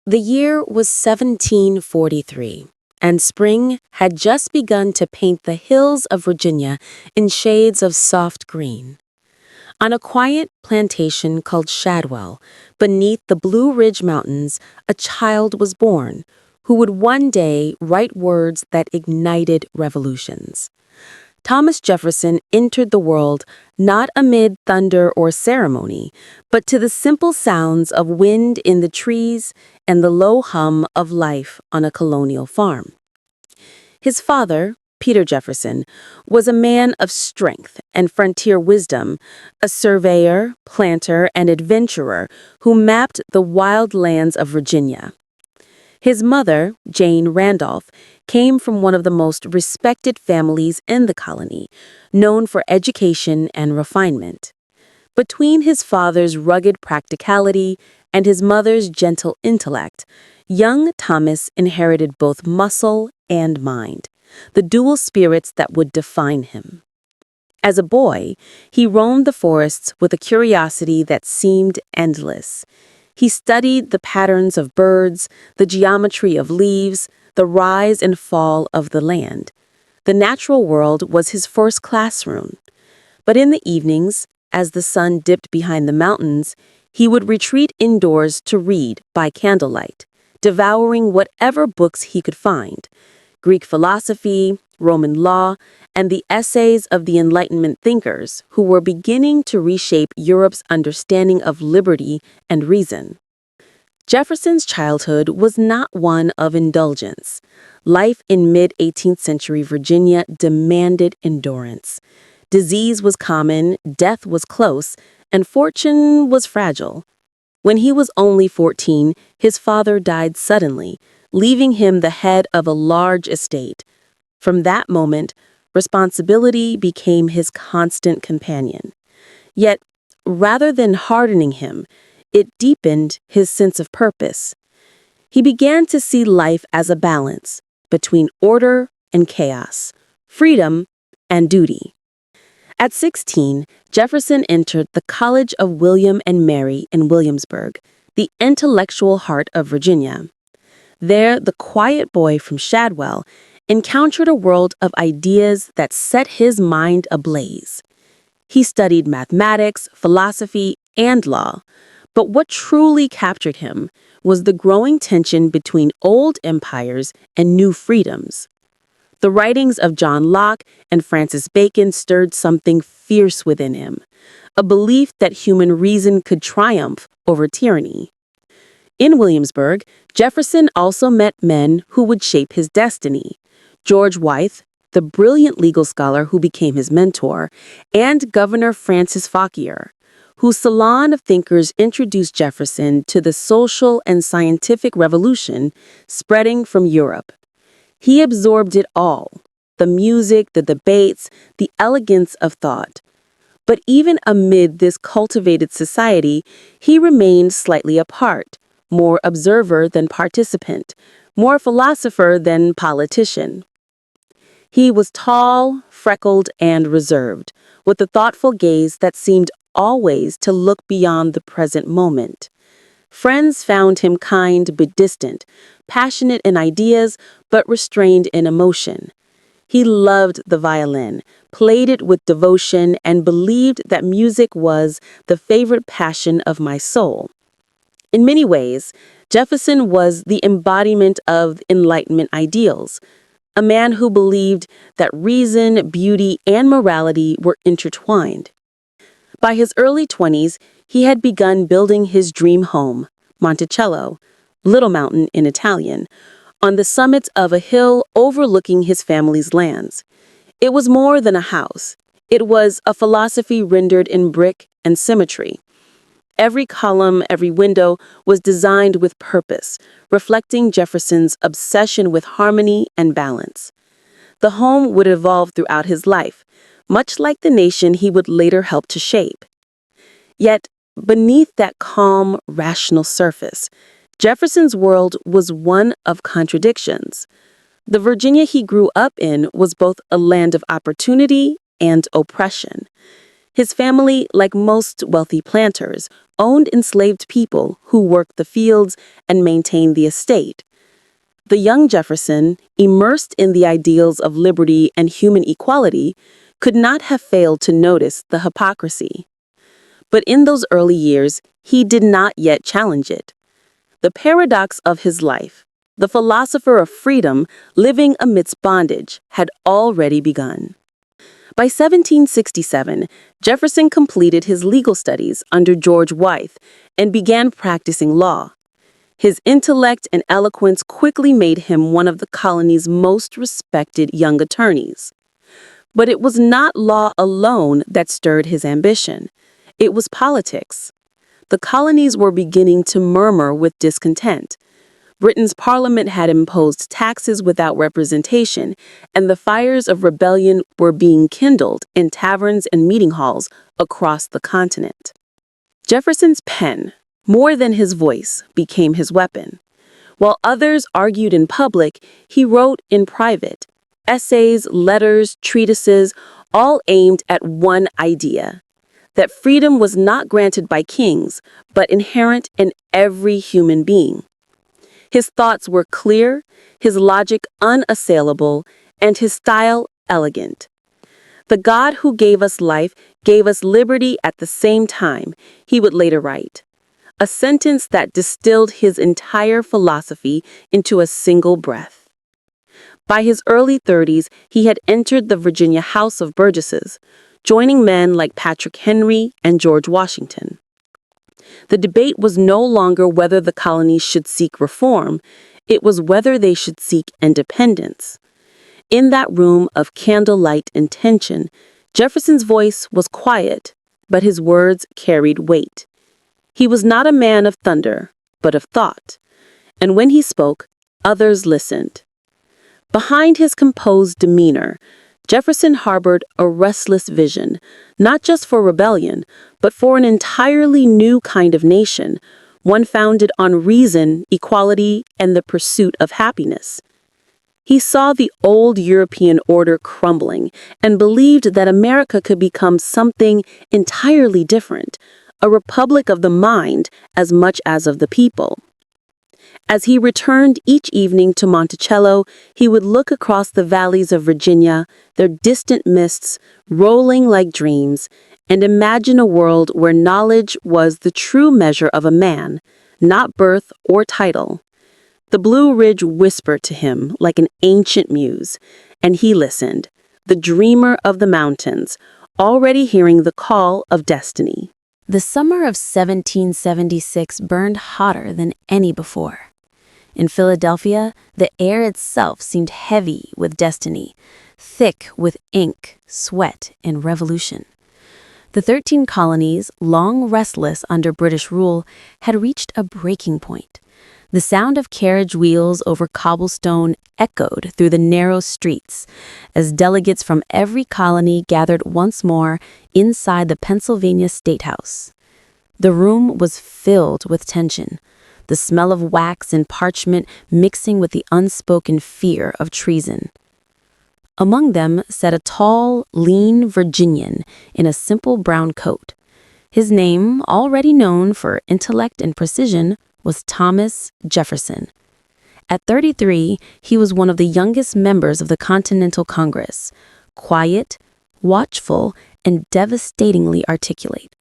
The year was 1743, and spring had just begun to paint the hills of Virginia in shades of soft green. On a quiet plantation called Shadwell, beneath the Blue Ridge Mountains, a child was born who would one day write words that ignited revolutions. Thomas Jefferson entered the world not amid thunder or ceremony, but to the simple sounds of wind in the trees and the low hum of life on a colonial farm. His father, Peter Jefferson, was a man of strength and frontier wisdom, a surveyor, planter, and adventurer who mapped the wild lands of Virginia. His mother, Jane Randolph, came from one of the most respected families in the colony, known for education and refinement. Between his father's rugged practicality and his mother's gentle intellect, young Thomas inherited both muscle and mind, the dual spirits that would define him. As a boy, he roamed the forests with a curiosity that seemed endless. He studied the patterns of birds, the geometry of leaves, the rise and fall of the land. The natural world was his first classroom. But in the evenings, as the sun dipped behind the mountains, he would retreat indoors to read by candlelight, devouring whatever books he could find: Greek philosophy, Roman law, and the essays of the Enlightenment thinkers who were beginning to reshape Europe's understanding of liberty and reason. Jefferson's childhood was not one of indulgence. Life in mid-18th century Virginia demanded endurance. Disease was common, death was close, and fortune was fragile. When he was only 14, his father died suddenly, leaving him the head of a large estate. From that moment, responsibility became his constant companion. Yet, rather than hardening him, it deepened his sense of purpose. He began to see life as a balance between order and chaos, freedom and duty. At 16, Jefferson entered the College of William and Mary in Williamsburg, the intellectual heart of Virginia. There, the quiet boy from Shadwell encountered a world of ideas that set his mind ablaze. He studied mathematics, philosophy, and law, but what truly captured him was the growing tension between old empires and new freedoms. The writings of John Locke and Francis Bacon stirred something fierce within him, a belief that human reason could triumph over tyranny. In Williamsburg, Jefferson also met men who would shape his destiny: George Wythe, the brilliant legal scholar who became his mentor, and Governor Francis Fauquier, whose salon of thinkers introduced Jefferson to the social and scientific revolution spreading from Europe. He absorbed it all: the music, the debates, the elegance of thought. But even amid this cultivated society, he remained slightly apart, more observer than participant, more philosopher than politician. He was tall, freckled, and reserved, with a thoughtful gaze that seemed always to look beyond the present moment. Friends found him kind but distant, passionate in ideas but restrained in emotion. He loved the violin, played it with devotion, and believed that music was the favorite passion of my soul. In many ways, Jefferson was the embodiment of Enlightenment ideals, a man who believed that reason, beauty, and morality were intertwined. By his early 20s, he had begun building his dream home, Monticello, Little Mountain in Italian, on the summit of a hill overlooking his family's lands. It was more than a house. It was a philosophy rendered in brick and symmetry. Every column, every window was designed with purpose, reflecting Jefferson's obsession with harmony and balance. The home would evolve throughout his life, much like the nation he would later help to shape. Yet, beneath that calm, rational surface, Jefferson's world was one of contradictions. The Virginia he grew up in was both a land of opportunity and oppression. His family, like most wealthy planters, owned enslaved people who worked the fields and maintained the estate. The young Jefferson, immersed in the ideals of liberty and human equality, could not have failed to notice the hypocrisy. But in those early years, he did not yet challenge it. The paradox of his life, the philosopher of freedom living amidst bondage, had already begun. By 1767, Jefferson completed his legal studies under George Wythe and began practicing law. His intellect and eloquence quickly made him one of the colony's most respected young attorneys. But it was not law alone that stirred his ambition. It was politics. The colonies were beginning to murmur with discontent. Britain's parliament had imposed taxes without representation, and the fires of rebellion were being kindled in taverns and meeting halls across the continent. Jefferson's pen, more than his voice, became his weapon. While others argued in public, he wrote in private. Essays, letters, treatises, all aimed at one idea: that freedom was not granted by kings, but inherent in every human being. His thoughts were clear, his logic unassailable, and his style elegant. The God who gave us life gave us liberty at the same time, he would later write. A sentence that distilled his entire philosophy into a single breath. By his early 30s, he had entered the Virginia House of Burgesses, joining men like Patrick Henry and George Washington. The debate was no longer whether the colonies should seek reform, it was whether they should seek independence. In that room of candlelight and tension, Jefferson's voice was quiet, but his words carried weight. He was not a man of thunder, but of thought, and when he spoke, others listened. Behind his composed demeanor, Jefferson harbored a restless vision, not just for rebellion, but for an entirely new kind of nation, one founded on reason, equality, and the pursuit of happiness. He saw the old European order crumbling and believed that America could become something entirely different, a republic of the mind as much as of the people. As he returned each evening to Monticello, he would look across the valleys of Virginia, their distant mists rolling like dreams, and imagine a world where knowledge was the true measure of a man, not birth or title. The Blue Ridge whispered to him like an ancient muse, and he listened, the dreamer of the mountains, already hearing the call of destiny. The summer of 1776 burned hotter than any before. In Philadelphia, the air itself seemed heavy with destiny, thick with ink, sweat, and revolution. The 13 colonies, long restless under British rule, had reached a breaking point. The sound of carriage wheels over cobblestone echoed through the narrow streets as delegates from every colony gathered once more inside the Pennsylvania State House. The room was filled with tension, the smell of wax and parchment mixing with the unspoken fear of treason. Among them sat a tall, lean Virginian in a simple brown coat. His name, already known for intellect and precision, was Thomas Jefferson. At 33, he was one of the youngest members of the Continental Congress, quiet, watchful, and devastatingly articulate.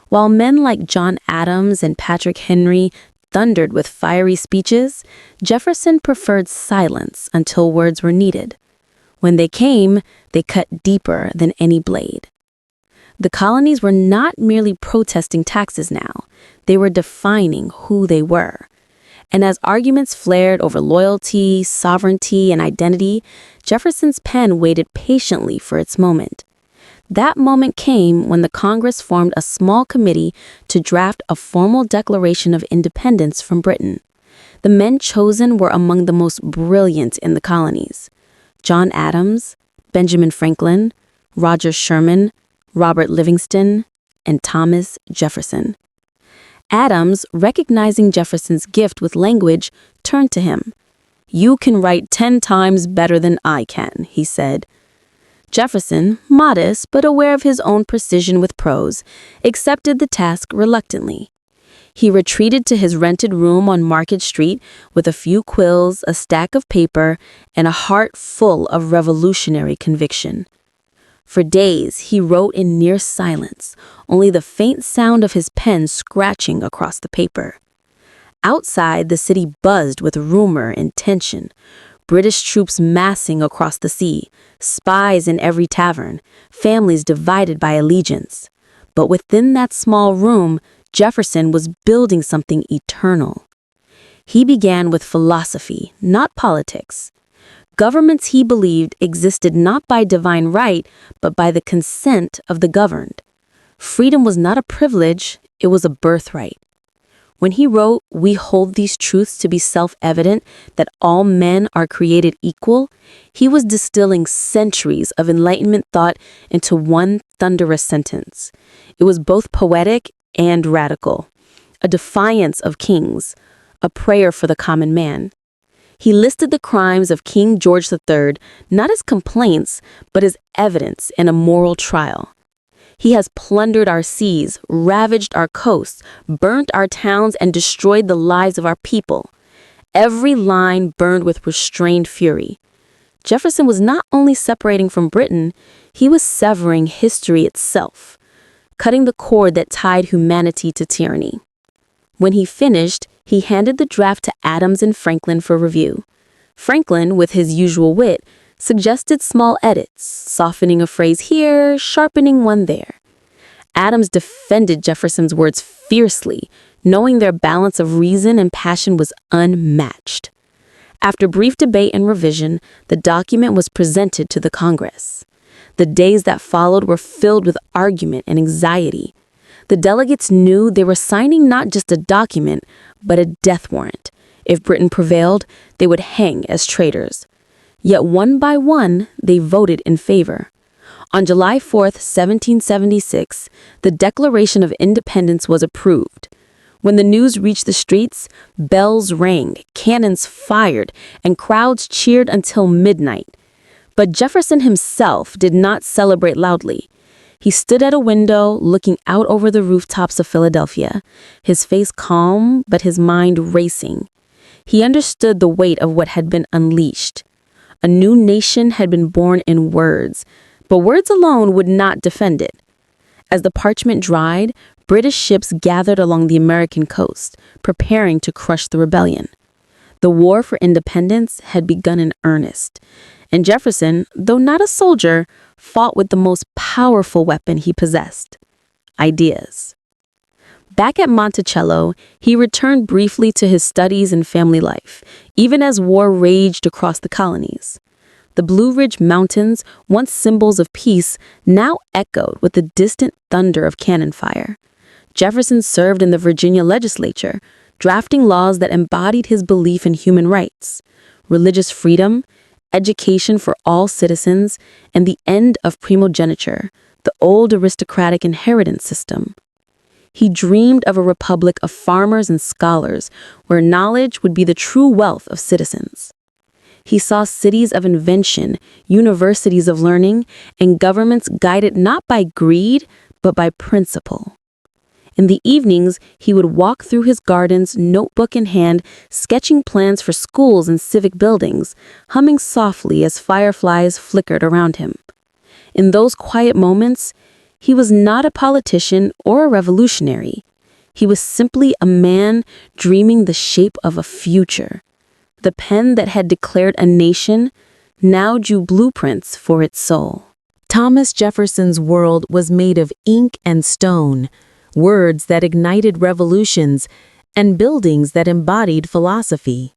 While men like John Adams and Patrick Henry thundered with fiery speeches, Jefferson preferred silence until words were needed. When they came, they cut deeper than any blade. The colonies were not merely protesting taxes now, they were defining who they were. And as arguments flared over loyalty, sovereignty, and identity, Jefferson's pen waited patiently for its moment. That moment came when the Congress formed a small committee to draft a formal declaration of independence from Britain. The men chosen were among the most brilliant in the colonies: John Adams, Benjamin Franklin, Roger Sherman, Robert Livingston, and Thomas Jefferson. Adams, recognizing Jefferson's gift with language, turned to him. "You can write 10 times better than I can," he said. Jefferson, modest but aware of his own precision with prose, accepted the task reluctantly. He retreated to his rented room on Market Street with a few quills, a stack of paper, and a heart full of revolutionary conviction. For days, he wrote in near silence, only the faint sound of his pen scratching across the paper. Outside, the city buzzed with rumor and tension. British troops massing across the sea, spies in every tavern, families divided by allegiance. But within that small room, Jefferson was building something eternal. He began with philosophy, not politics. Governments, he believed, existed not by divine right, but by the consent of the governed. Freedom was not a privilege, it was a birthright. When he wrote, "We hold these truths to be self-evident, that all men are created equal," he was distilling centuries of Enlightenment thought into one thunderous sentence. It was both poetic and radical, a defiance of kings, a prayer for the common man. He listed the crimes of King George III not as complaints, but as evidence in a moral trial. He has plundered our seas, ravaged our coasts, burnt our towns, and destroyed the lives of our people. Every line burned with restrained fury. Jefferson was not only separating from Britain, he was severing history itself, cutting the cord that tied humanity to tyranny. When he finished, he handed the draft to Adams and Franklin for review. Franklin, with his usual wit, suggested small edits, softening a phrase here, sharpening one there. Adams defended Jefferson's words fiercely, knowing their balance of reason and passion was unmatched. After brief debate and revision, the document was presented to the Congress. The days that followed were filled with argument and anxiety. The delegates knew they were signing not just a document, but a death warrant. If Britain prevailed, they would hang as traitors. Yet one by one, they voted in favor. On July 4th, 1776, the Declaration of Independence was approved. When the news reached the streets, bells rang, cannons fired, and crowds cheered until midnight. But Jefferson himself did not celebrate loudly. He stood at a window, looking out over the rooftops of Philadelphia, his face calm, but his mind racing. He understood the weight of what had been unleashed. A new nation had been born in words, but words alone would not defend it. As the parchment dried, British ships gathered along the American coast, preparing to crush the rebellion. The war for independence had begun in earnest, and Jefferson, though not a soldier, fought with the most powerful weapon he possessed: ideas. Back at Monticello, he returned briefly to his studies and family life, even as war raged across the colonies. The Blue Ridge Mountains, once symbols of peace, now echoed with the distant thunder of cannon fire. Jefferson served in the Virginia legislature, drafting laws that embodied his belief in human rights, religious freedom, education for all citizens, and the end of primogeniture, the old aristocratic inheritance system. He dreamed of a republic of farmers and scholars, where knowledge would be the true wealth of citizens. He saw cities of invention, universities of learning, and governments guided not by greed, but by principle. In the evenings, he would walk through his gardens, notebook in hand, sketching plans for schools and civic buildings, humming softly as fireflies flickered around him. In those quiet moments, he was not a politician or a revolutionary. He was simply a man dreaming the shape of a future. The pen that had declared a nation now drew blueprints for its soul. Thomas Jefferson's world was made of ink and stone, words that ignited revolutions, and buildings that embodied philosophy.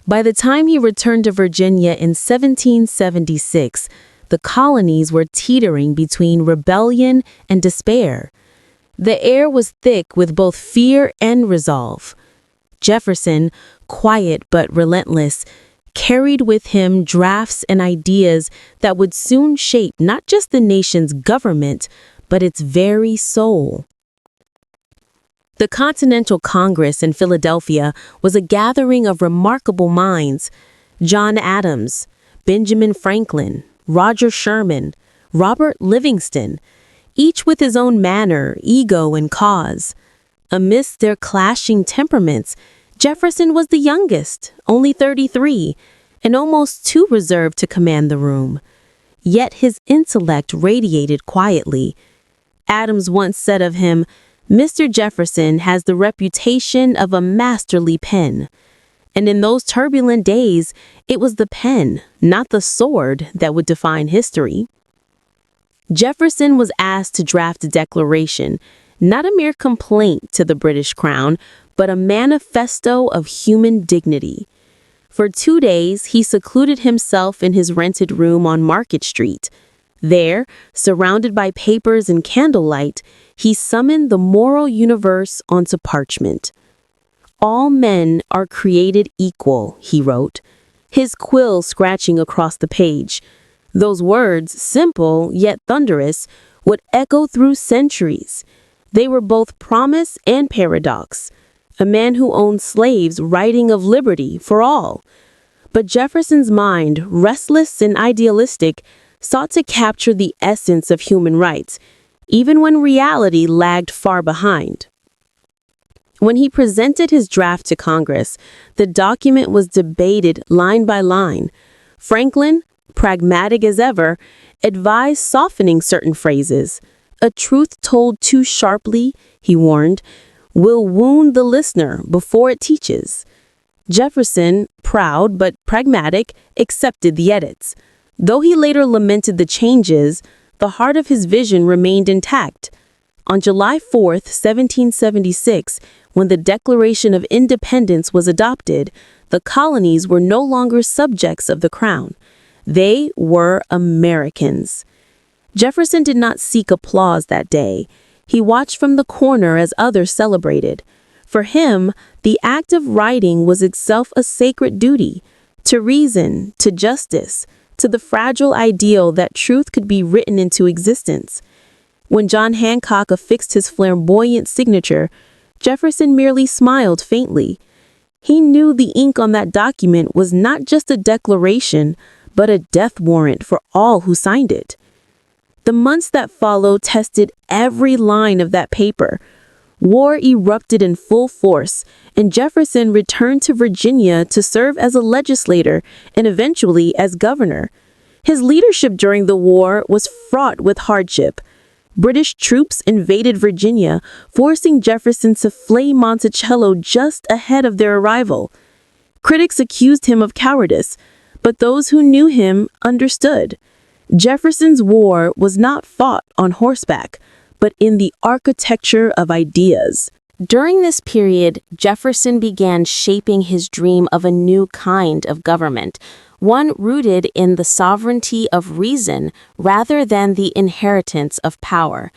By the time he returned to Virginia in 1776, the colonies were teetering between rebellion and despair. The air was thick with both fear and resolve. Jefferson, quiet but relentless, carried with him drafts and ideas that would soon shape not just the nation's government, but its very soul. The Continental Congress in Philadelphia was a gathering of remarkable minds: John Adams, Benjamin Franklin, Roger Sherman, Robert Livingston, each with his own manner, ego, and cause. Amidst their clashing temperaments, Jefferson was the youngest, only 33, and almost too reserved to command the room. Yet his intellect radiated quietly. Adams once said of him, "Mr. Jefferson has the reputation of a masterly pen." And in those turbulent days, it was the pen, not the sword, that would define history. Jefferson was asked to draft a declaration, not a mere complaint to the British crown, but a manifesto of human dignity. For 2 days, he secluded himself in his rented room on Market Street. There, surrounded by papers and candlelight, he summoned the moral universe onto parchment. "All men are created equal," he wrote, his quill scratching across the page. Those words, simple yet thunderous, would echo through centuries. They were both promise and paradox. A man who owned slaves writing of liberty for all. But Jefferson's mind, restless and idealistic, sought to capture the essence of human rights, even when reality lagged far behind. When he presented his draft to Congress, the document was debated line by line. Franklin, pragmatic as ever, advised softening certain phrases. "A truth told too sharply," he warned, "will wound the listener before it teaches." Jefferson, proud but pragmatic, accepted the edits. Though he later lamented the changes, the heart of his vision remained intact. On July 4, 1776, when the Declaration of Independence was adopted, the colonies were no longer subjects of the crown. They were Americans. Jefferson did not seek applause that day. He watched from the corner as others celebrated. For him, the act of writing was itself a sacred duty, to reason, to justice, to the fragile ideal that truth could be written into existence. When John Hancock affixed his flamboyant signature, Jefferson merely smiled faintly. He knew the ink on that document was not just a declaration, but a death warrant for all who signed it. The months that followed tested every line of that paper. War erupted in full force, and Jefferson returned to Virginia to serve as a legislator and eventually as governor. His leadership during the war was fraught with hardship. British troops invaded Virginia, forcing Jefferson to flee Monticello just ahead of their arrival. Critics accused him of cowardice, but those who knew him understood. Jefferson's war was not fought on horseback, but in the architecture of ideas. During this period, Jefferson began shaping his dream of a new kind of government, one rooted in the sovereignty of reason rather than the inheritance of power.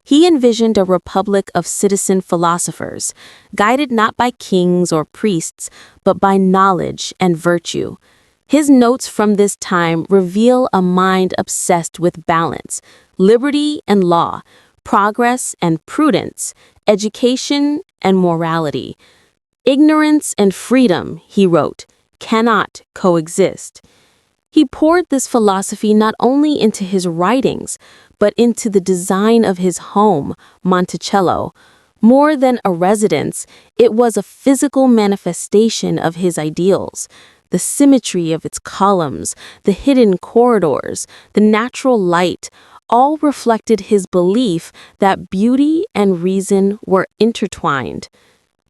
He envisioned a republic of citizen philosophers, guided not by kings or priests, but by knowledge and virtue. His notes from this time reveal a mind obsessed with balance, liberty and law, progress and prudence, education and morality. "Ignorance and freedom," he wrote, "cannot coexist." He poured this philosophy not only into his writings, but into the design of his home, Monticello. More than a residence, it was a physical manifestation of his ideals. The symmetry of its columns, the hidden corridors, the natural light, all reflected his belief that beauty and reason were intertwined.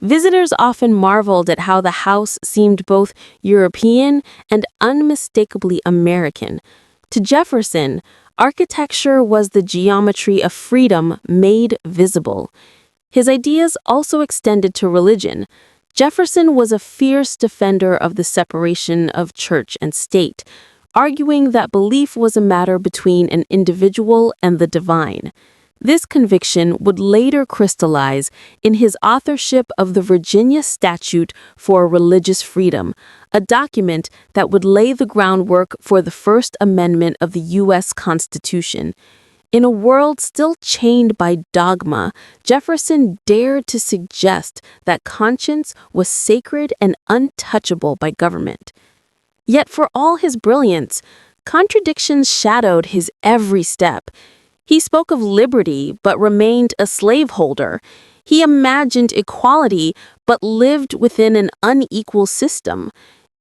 Visitors often marveled at how the house seemed both European and unmistakably American. To Jefferson, architecture was the geometry of freedom made visible. His ideas also extended to religion. Jefferson was a fierce defender of the separation of church and state, arguing that belief was a matter between an individual and the divine. This conviction would later crystallize in his authorship of the Virginia Statute for Religious Freedom, a document that would lay the groundwork for the First Amendment of the U.S. Constitution. In a world still chained by dogma, Jefferson dared to suggest that conscience was sacred and untouchable by government. Yet for all his brilliance, contradictions shadowed his every step. He spoke of liberty but remained a slaveholder. He imagined equality but lived within an unequal system.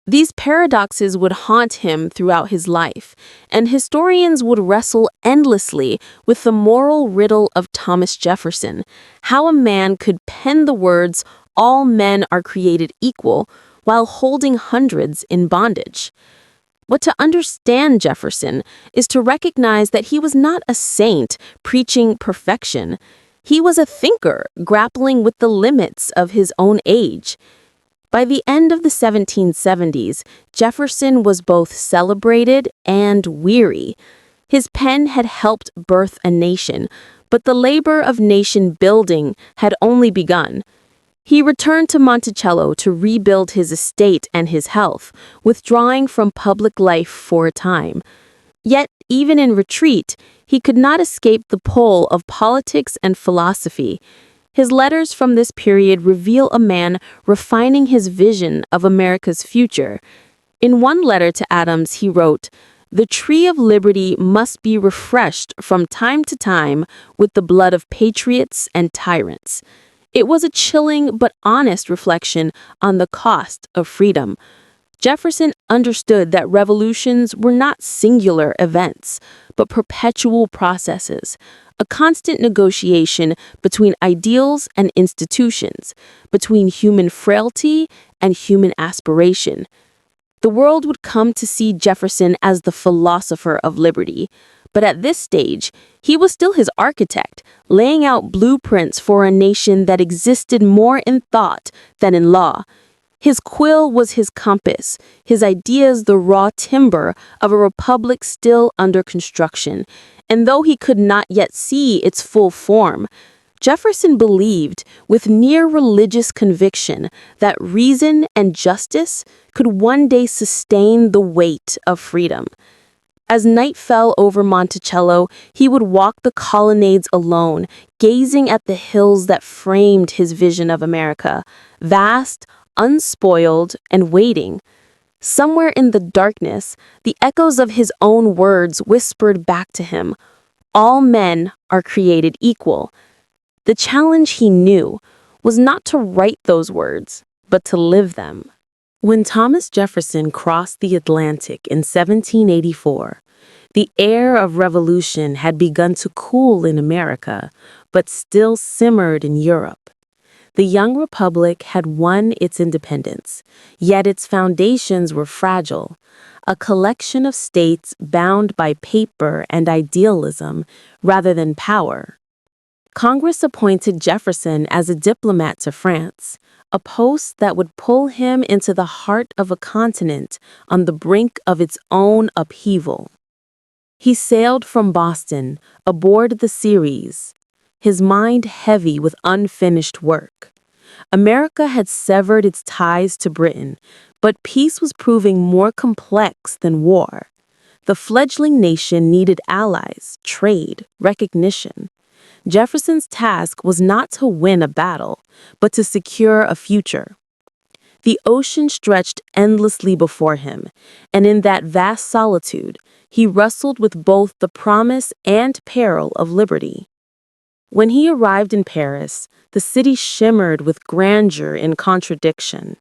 These paradoxes would haunt him throughout his life, and historians would wrestle endlessly with the moral riddle of Thomas Jefferson, how a man could pen the words, "All men are created equal," while holding hundreds in bondage. But to understand Jefferson is to recognize that he was not a saint preaching perfection. He was a thinker grappling with the limits of his own age. By the end of the 1770s, Jefferson was both celebrated and weary. His pen had helped birth a nation, but the labor of nation building had only begun. He returned to Monticello to rebuild his estate and his health, withdrawing from public life for a time. Yet, even in retreat, he could not escape the pull of politics and philosophy. His letters from this period reveal a man refining his vision of America's future. In one letter to Adams, he wrote, "The tree of liberty must be refreshed from time to time with the blood of patriots and tyrants." It was a chilling but honest reflection on the cost of freedom. Jefferson understood that revolutions were not singular events, but perpetual processes, a constant negotiation between ideals and institutions, between human frailty and human aspiration. The world would come to see Jefferson as the philosopher of liberty, but at this stage, he was still his architect, laying out blueprints for a nation that existed more in thought than in law. His quill was his compass, his ideas the raw timber of a republic still under construction. And though he could not yet see its full form, Jefferson believed, with near religious conviction, that reason and justice could one day sustain the weight of freedom. As night fell over Monticello, he would walk the colonnades alone, gazing at the hills that framed his vision of America, vast, unspoiled, and waiting. Somewhere in the darkness, the echoes of his own words whispered back to him, "All men are created equal." The challenge, he knew, was not to write those words, but to live them. When Thomas Jefferson crossed the Atlantic in 1784, the air of revolution had begun to cool in America, but still simmered in Europe. The young republic had won its independence, yet its foundations were fragile, a collection of states bound by paper and idealism rather than power. Congress appointed Jefferson as a diplomat to France, a post that would pull him into the heart of a continent on the brink of its own upheaval. He sailed from Boston aboard the Ceres, his mind heavy with unfinished work. America had severed its ties to Britain, but peace was proving more complex than war. The fledgling nation needed allies, trade, recognition. Jefferson's task was not to win a battle, but to secure a future. The ocean stretched endlessly before him, and in that vast solitude, he wrestled with both the promise and peril of liberty. When he arrived in Paris, the city shimmered with grandeur and contradiction.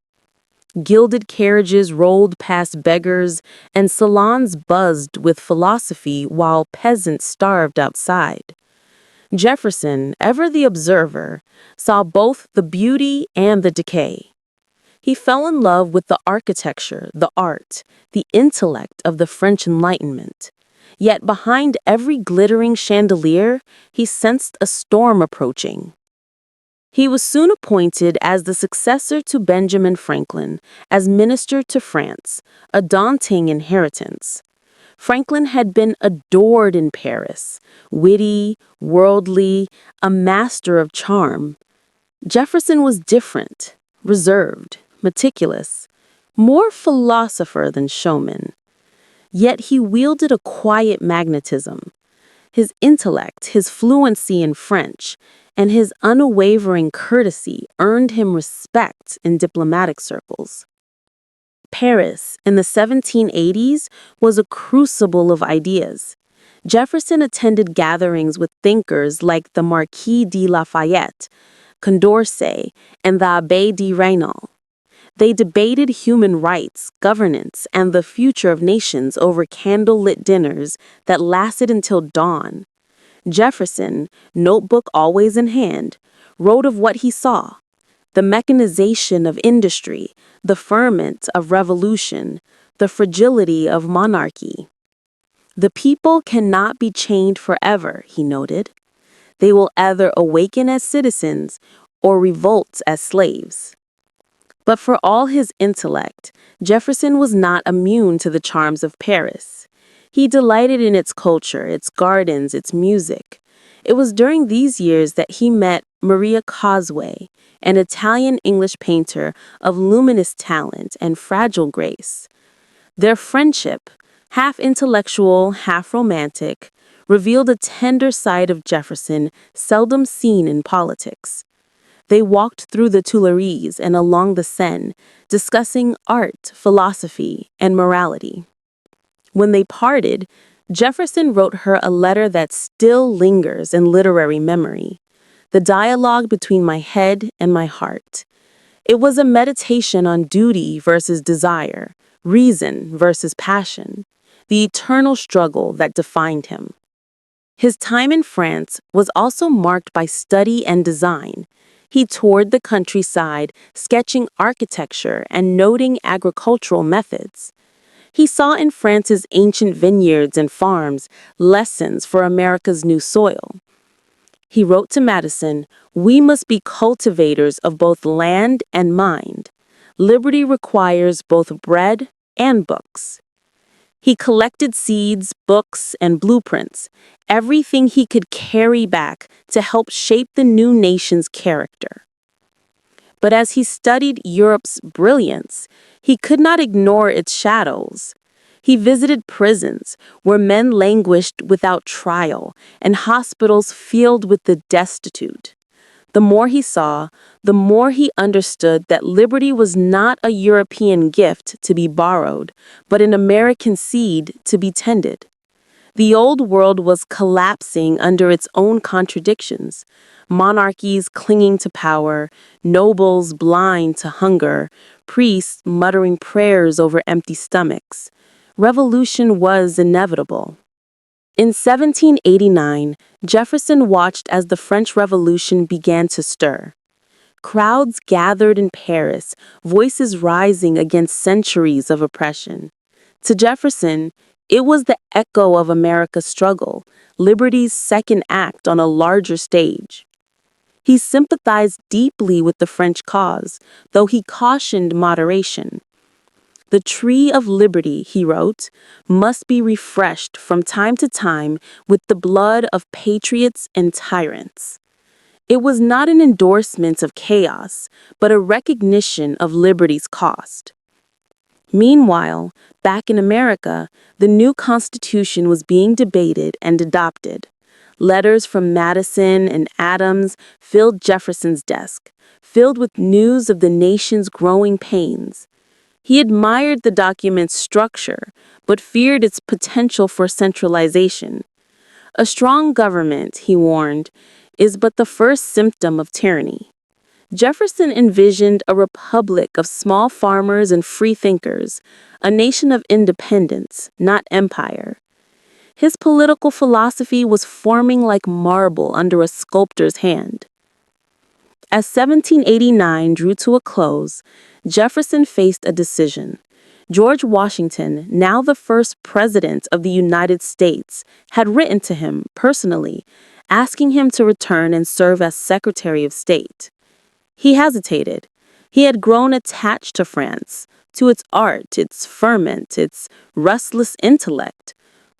Gilded carriages rolled past beggars, and salons buzzed with philosophy while peasants starved outside. Jefferson, ever the observer, saw both the beauty and the decay. He fell in love with the architecture, the art, the intellect of the French Enlightenment. Yet behind every glittering chandelier, he sensed a storm approaching. He was soon appointed as the successor to Benjamin Franklin, as minister to France, a daunting inheritance. Franklin had been adored in Paris, witty, worldly, a master of charm. Jefferson was different, reserved, meticulous, more philosopher than showman. Yet he wielded a quiet magnetism. His intellect, his fluency in French, and his unwavering courtesy earned him respect in diplomatic circles. Paris in the 1780s was a crucible of ideas. Jefferson attended gatherings with thinkers like the Marquis de Lafayette, Condorcet, and the Abbé de Raynal. They debated human rights, governance, and the future of nations over candle-lit dinners that lasted until dawn. Jefferson, notebook always in hand, wrote of what he saw: the mechanization of industry, the ferment of revolution, the fragility of monarchy. The people cannot be chained forever, he noted. They will either awaken as citizens or revolt as slaves. But for all his intellect, Jefferson was not immune to the charms of Paris. He delighted in its culture, its gardens, its music. It was during these years that he met Maria Cosway, an Italian-English painter of luminous talent and fragile grace. Their friendship, half intellectual, half romantic, revealed a tender side of Jefferson seldom seen in politics. They walked through the Tuileries and along the Seine, discussing art, philosophy, and morality. When they parted, Jefferson wrote her a letter that still lingers in literary memory: the dialogue between my head and my heart. It was a meditation on duty versus desire, reason versus passion, the eternal struggle that defined him. His time in France was also marked by study and design. He toured the countryside, sketching architecture and noting agricultural methods. He saw in France's ancient vineyards and farms lessons for America's new soil. He wrote to Madison, "We must be cultivators of both land and mind. Liberty requires both bread and books." He collected seeds, books, and blueprints, everything he could carry back to help shape the new nation's character. But as he studied Europe's brilliance, he could not ignore its shadows. He visited prisons where men languished without trial and hospitals filled with the destitute. The more he saw, the more he understood that liberty was not a European gift to be borrowed, but an American seed to be tended. The old world was collapsing under its own contradictions: monarchies clinging to power, nobles blind to hunger, priests muttering prayers over empty stomachs. Revolution was inevitable. In 1789, Jefferson watched as the French Revolution began to stir. Crowds gathered in Paris, voices rising against centuries of oppression. To Jefferson, it was the echo of America's struggle, liberty's second act on a larger stage. He sympathized deeply with the French cause, though he cautioned moderation. "The tree of liberty," he wrote, "must be refreshed from time to time with the blood of patriots and tyrants." It was not an endorsement of chaos, but a recognition of liberty's cost. Meanwhile, back in America, the new Constitution was being debated and adopted. Letters from Madison and Adams filled Jefferson's desk, filled with news of the nation's growing pains. He admired the document's structure, but feared its potential for centralization. A strong government, he warned, is but the first symptom of tyranny. Jefferson envisioned a republic of small farmers and free thinkers, a nation of independence, not empire. His political philosophy was forming like marble under a sculptor's hand. As 1789 drew to a close, Jefferson faced a decision. George Washington, now the first president of the United States, had written to him personally, asking him to return and serve as Secretary of State. He hesitated. He had grown attached to France, to its art, its ferment, its restless intellect.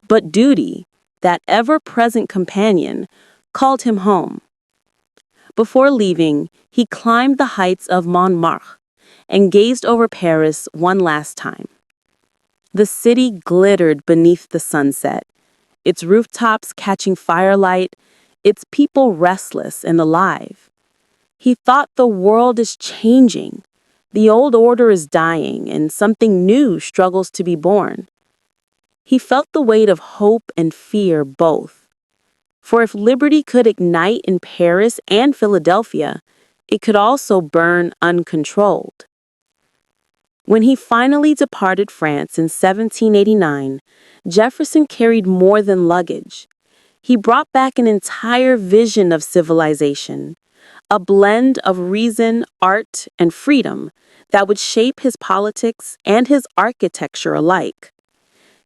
But duty, that ever-present companion, called him home. Before leaving, he climbed the heights of Montmartre and gazed over Paris one last time. The city glittered beneath the sunset, its rooftops catching firelight, its people restless and alive. He thought, the world is changing. The old order is dying, and something new struggles to be born. He felt the weight of hope and fear both. For if liberty could ignite in Paris and Philadelphia, it could also burn uncontrolled. When he finally departed France in 1789, Jefferson carried more than luggage. He brought back an entire vision of civilization, a blend of reason, art, and freedom that would shape his politics and his architecture alike.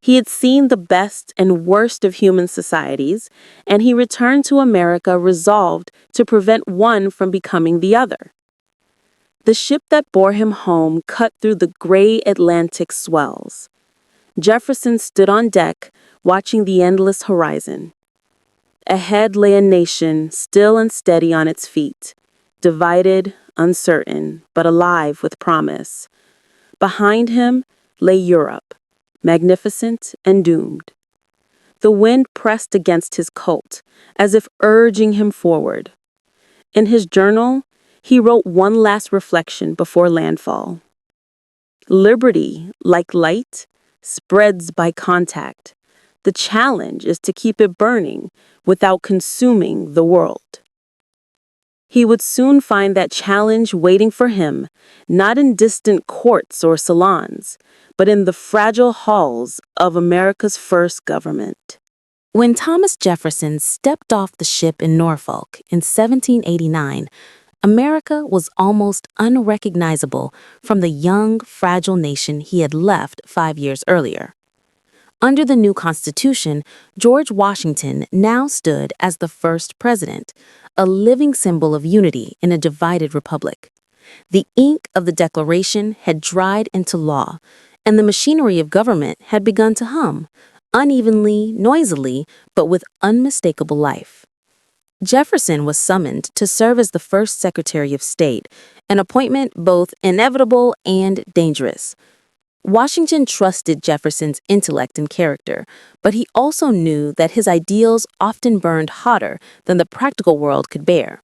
He had seen the best and worst of human societies, and he returned to America resolved to prevent one from becoming the other. The ship that bore him home cut through the gray Atlantic swells. Jefferson stood on deck, watching the endless horizon. Ahead lay a nation still and steady on its feet, divided, uncertain, but alive with promise. Behind him lay Europe, magnificent and doomed. The wind pressed against his coat, as if urging him forward. In his journal, he wrote one last reflection before landfall. Liberty, like light, spreads by contact. The challenge is to keep it burning without consuming the world. He would soon find that challenge waiting for him, not in distant courts or salons, but in the fragile halls of America's first government. When Thomas Jefferson stepped off the ship in Norfolk in 1789, America was almost unrecognizable from the young, fragile nation he had left 5 years earlier. Under the new Constitution, George Washington now stood as the first president, a living symbol of unity in a divided republic. The ink of the Declaration had dried into law, and the machinery of government had begun to hum, unevenly, noisily, but with unmistakable life. Jefferson was summoned to serve as the first Secretary of State, an appointment both inevitable and dangerous. Washington trusted Jefferson's intellect and character, but he also knew that his ideals often burned hotter than the practical world could bear.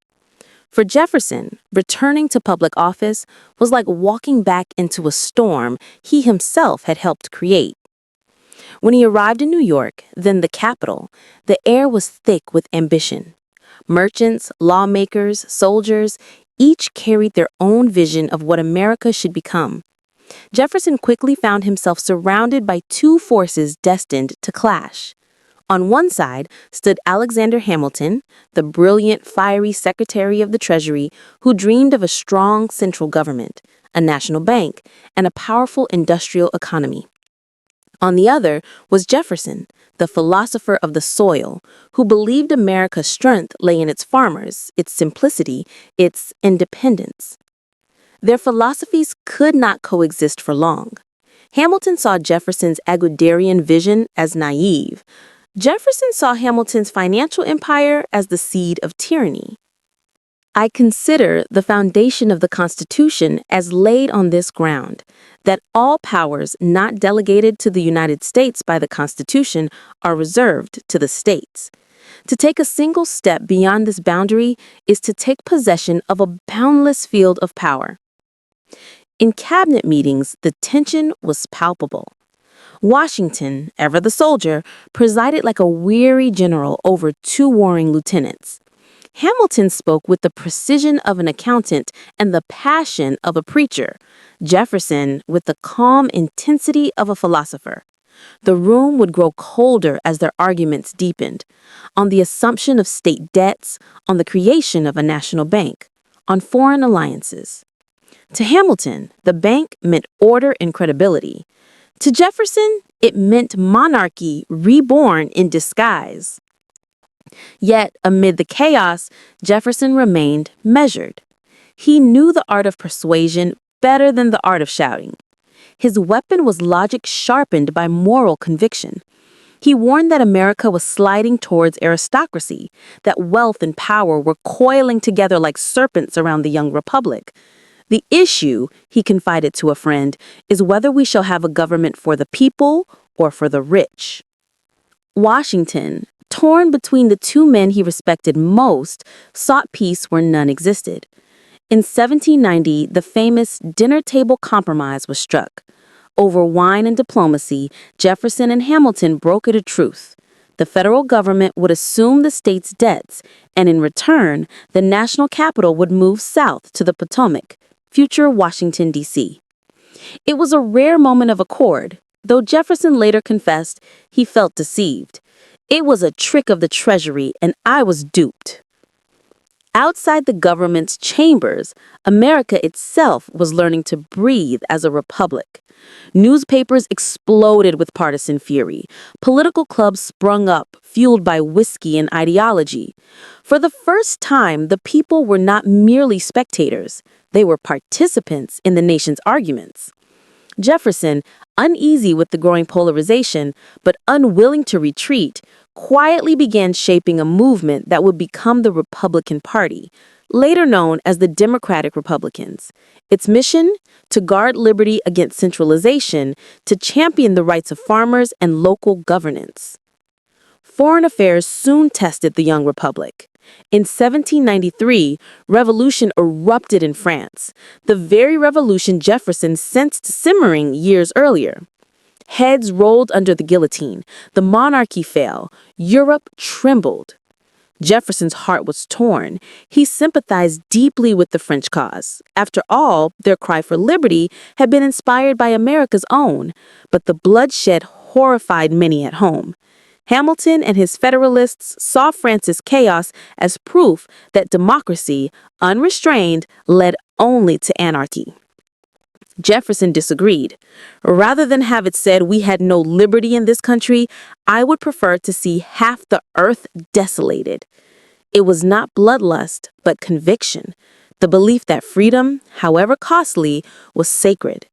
For Jefferson, returning to public office was like walking back into a storm he himself had helped create. When he arrived in New York, then the capital, the air was thick with ambition. Merchants, lawmakers, soldiers, each carried their own vision of what America should become. Jefferson quickly found himself surrounded by two forces destined to clash. On one side stood Alexander Hamilton, the brilliant, fiery Secretary of the Treasury who dreamed of a strong central government, a national bank, and a powerful industrial economy. On the other was Jefferson, the philosopher of the soil, who believed America's strength lay in its farmers, its simplicity, its independence. Their philosophies could not coexist for long. Hamilton saw Jefferson's agrarian vision as naive. Jefferson saw Hamilton's financial empire as the seed of tyranny. I consider the foundation of the Constitution as laid on this ground, that all powers not delegated to the United States by the Constitution are reserved to the states. To take a single step beyond this boundary is to take possession of a boundless field of power. In cabinet meetings, the tension was palpable. Washington, ever the soldier, presided like a weary general over two warring lieutenants. Hamilton spoke with the precision of an accountant and the passion of a preacher. Jefferson with the calm intensity of a philosopher. The room would grow colder as their arguments deepened, on the assumption of state debts, on the creation of a national bank, on foreign alliances. To Hamilton, the bank meant order and credibility. To Jefferson, it meant monarchy reborn in disguise. Yet, amid the chaos, Jefferson remained measured. He knew the art of persuasion better than the art of shouting. His weapon was logic sharpened by moral conviction. He warned that America was sliding towards aristocracy, that wealth and power were coiling together like serpents around the young republic. The issue, he confided to a friend, is whether we shall have a government for the people or for the rich. Washington, torn between the two men he respected most, sought peace where none existed. In 1790, the famous dinner table compromise was struck. Over wine and diplomacy, Jefferson and Hamilton brokered a truce. The federal government would assume the state's debts, and in return, the national capital would move south to the Potomac, future Washington, D.C. It was a rare moment of accord, though Jefferson later confessed he felt deceived. It was a trick of the Treasury, and I was duped. Outside the government's chambers, America itself was learning to breathe as a republic. Newspapers exploded with partisan fury. Political clubs sprung up, fueled by whiskey and ideology. For the first time, the people were not merely spectators. They were participants in the nation's arguments. Jefferson, uneasy with the growing polarization, but unwilling to retreat, quietly began shaping a movement that would become the Republican Party, later known as the Democratic Republicans. Its mission? To guard liberty against centralization, to champion the rights of farmers and local governance. Foreign affairs soon tested the young republic. In 1793, revolution erupted in France, the very revolution Jefferson sensed simmering years earlier. Heads rolled under the guillotine, the monarchy fell, Europe trembled. Jefferson's heart was torn. He sympathized deeply with the French cause. After all, their cry for liberty had been inspired by America's own, but the bloodshed horrified many at home. Hamilton and his Federalists saw France's chaos as proof that democracy, unrestrained, led only to anarchy. Jefferson disagreed. Rather than have it said we had no liberty in this country, I would prefer to see half the earth desolated. It was not bloodlust, but conviction, the belief that freedom, however costly, was sacred.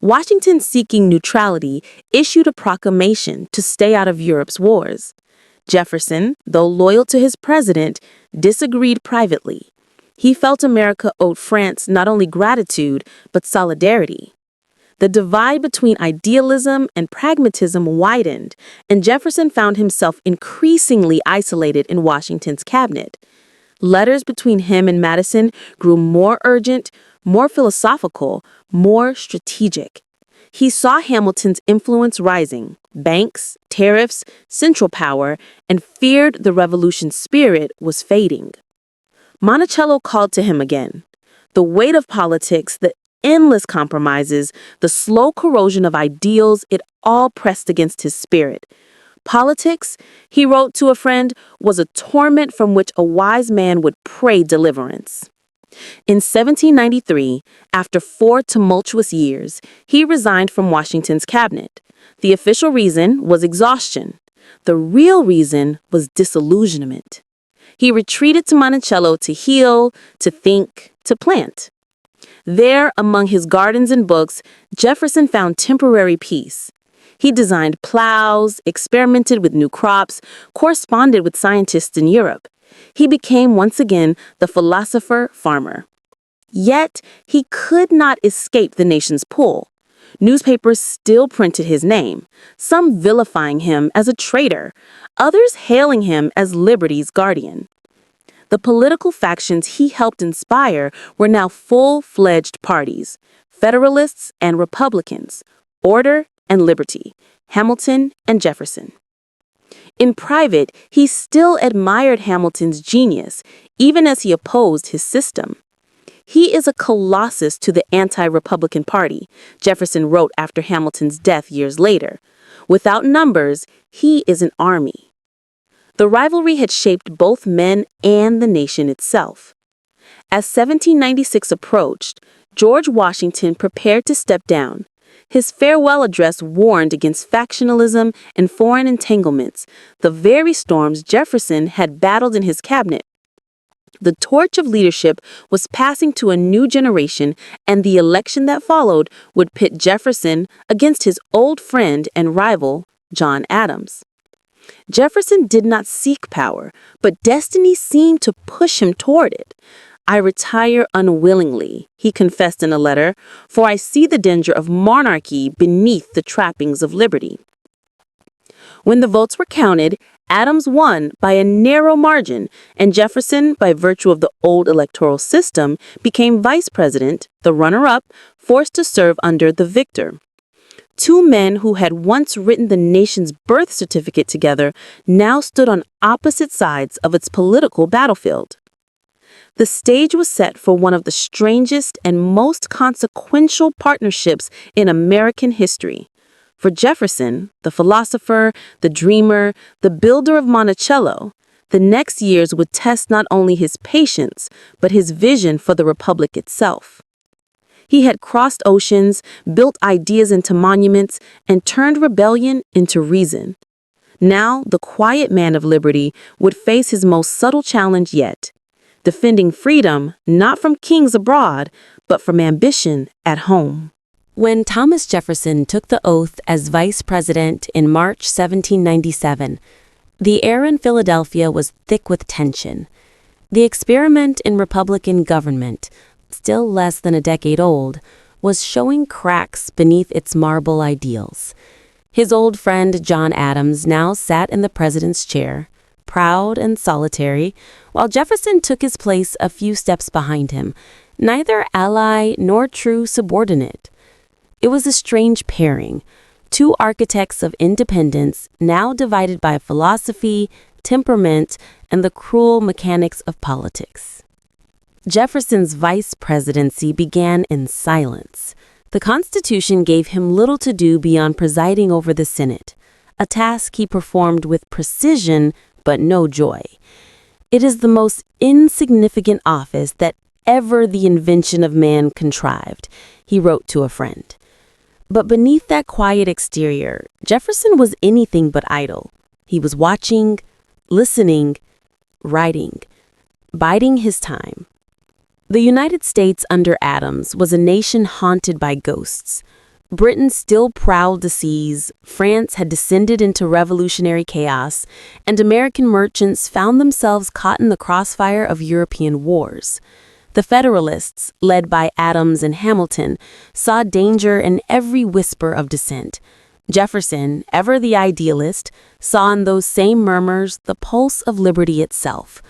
Washington, seeking neutrality, issued a proclamation to stay out of Europe's wars. Jefferson, though loyal to his president, disagreed privately. He felt America owed France not only gratitude, but solidarity. The divide between idealism and pragmatism widened, and Jefferson found himself increasingly isolated in Washington's cabinet. Letters between him and Madison grew more urgent, more philosophical, more strategic. He saw Hamilton's influence rising, banks, tariffs, central power, and feared the revolution's spirit was fading. Monticello called to him again. The weight of politics, the endless compromises, the slow corrosion of ideals, it all pressed against his spirit. Politics, he wrote to a friend, was a torment from which a wise man would pray deliverance. In 1793, after 4 tumultuous years, he resigned from Washington's cabinet. The official reason was exhaustion. The real reason was disillusionment. He retreated to Monticello to heal, to think, to plant. There, among his gardens and books, Jefferson found temporary peace. He designed plows, experimented with new crops, corresponded with scientists in Europe. He became once again the philosopher-farmer. Yet, he could not escape the nation's pull. Newspapers still printed his name, some vilifying him as a traitor, others hailing him as liberty's guardian. The political factions he helped inspire were now full-fledged parties, Federalists and Republicans, Order and Liberty, Hamilton and Jefferson. In private, he still admired Hamilton's genius, even as he opposed his system. He is a colossus to the anti-Republican Party, Jefferson wrote after Hamilton's death years later. Without numbers, he is an army. The rivalry had shaped both men and the nation itself. As 1796 approached, George Washington prepared to step down. His farewell address warned against factionalism and foreign entanglements, the very storms Jefferson had battled in his cabinet. The torch of leadership was passing to a new generation, and the election that followed would pit Jefferson against his old friend and rival, John Adams. Jefferson did not seek power, but destiny seemed to push him toward it. I retire unwillingly, he confessed in a letter, for I see the danger of monarchy beneath the trappings of liberty. When the votes were counted, Adams won by a narrow margin, and Jefferson, by virtue of the old electoral system, became vice president, the runner-up, forced to serve under the victor. Two men who had once written the nation's birth certificate together now stood on opposite sides of its political battlefield. The stage was set for one of the strangest and most consequential partnerships in American history. For Jefferson, the philosopher, the dreamer, the builder of Monticello, the next years would test not only his patience, but his vision for the republic itself. He had crossed oceans, built ideas into monuments, and turned rebellion into reason. Now, the quiet man of liberty would face his most subtle challenge yet, defending freedom not from kings abroad, but from ambition at home. When Thomas Jefferson took the oath as vice president in March 1797, the air in Philadelphia was thick with tension. The experiment in Republican government, still less than a decade old, was showing cracks beneath its marble ideals. His old friend John Adams now sat in the president's chair, proud and solitary, while Jefferson took his place a few steps behind him, neither ally nor true subordinate. It was a strange pairing, two architects of independence now divided by philosophy, temperament, and the cruel mechanics of politics. Jefferson's vice presidency began in silence. The Constitution gave him little to do beyond presiding over the Senate, a task he performed with precision but no joy. It is the most insignificant office that ever the invention of man contrived, he wrote to a friend. But beneath that quiet exterior, Jefferson was anything but idle. He was watching, listening, writing, biding his time. The United States under Adams was a nation haunted by ghosts. Britain still prowled the seas, France had descended into revolutionary chaos, and American merchants found themselves caught in the crossfire of European wars. The Federalists, led by Adams and Hamilton, saw danger in every whisper of dissent. Jefferson, ever the idealist, saw in those same murmurs the pulse of liberty itself.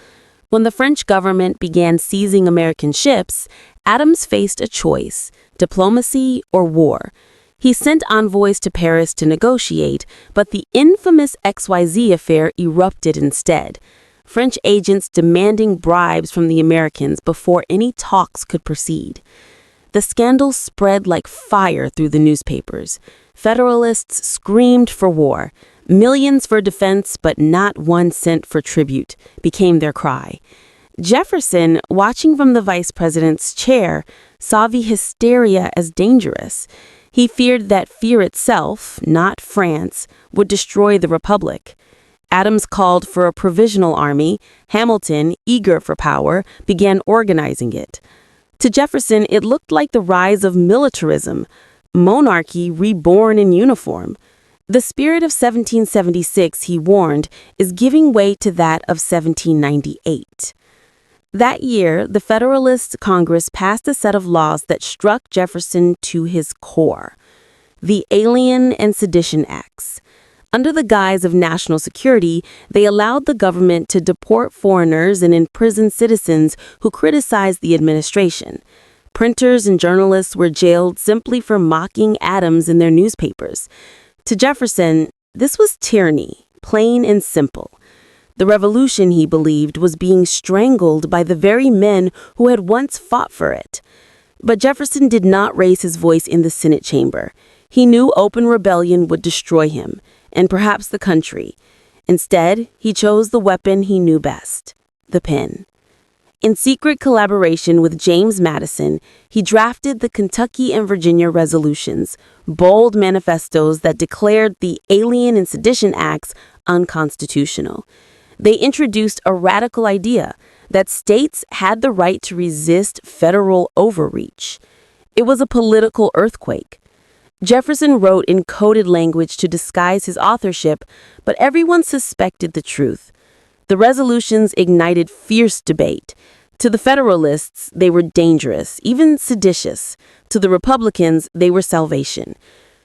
When the French government began seizing American ships, Adams faced a choice: diplomacy or war. He sent envoys to Paris to negotiate, but the infamous XYZ affair erupted instead. French agents demanding bribes from the Americans before any talks could proceed. The scandal spread like fire through the newspapers. Federalists screamed for war. Millions for defense, but not 1 cent for tribute, became their cry. Jefferson, watching from the vice president's chair, saw the hysteria as dangerous. He feared that fear itself, not France, would destroy the republic. Adams called for a provisional army. Hamilton, eager for power, began organizing it. To Jefferson, it looked like the rise of militarism, monarchy reborn in uniform. The spirit of 1776, he warned, is giving way to that of 1798. That year, the Federalist Congress passed a set of laws that struck Jefferson to his core: the Alien and Sedition Acts. Under the guise of national security, they allowed the government to deport foreigners and imprison citizens who criticized the administration. Printers and journalists were jailed simply for mocking Adams in their newspapers. To Jefferson, this was tyranny, plain and simple. The revolution, he believed, was being strangled by the very men who had once fought for it. But Jefferson did not raise his voice in the Senate chamber. He knew open rebellion would destroy him, and perhaps the country. Instead, he chose the weapon he knew best: the pen. In secret collaboration with James Madison, he drafted the Kentucky and Virginia resolutions, bold manifestos that declared the Alien and Sedition Acts unconstitutional. They introduced a radical idea that states had the right to resist federal overreach. It was a political earthquake. Jefferson wrote in coded language to disguise his authorship, but everyone suspected the truth. The resolutions ignited fierce debate. To the Federalists, they were dangerous, even seditious. To the Republicans, they were salvation.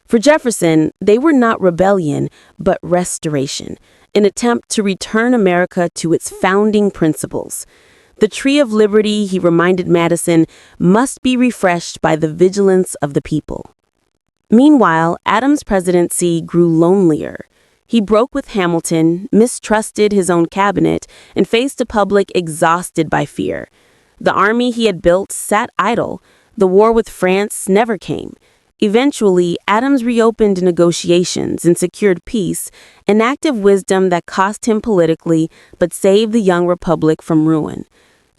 For Jefferson, they were not rebellion, but restoration, an attempt to return America to its founding principles. The tree of liberty, he reminded Madison, must be refreshed by the vigilance of the people. Meanwhile, Adams' presidency grew lonelier. He broke with Hamilton, mistrusted his own cabinet, and faced a public exhausted by fear. The army he had built sat idle. The war with France never came. Eventually, Adams reopened negotiations and secured peace, an act of wisdom that cost him politically but saved the young republic from ruin.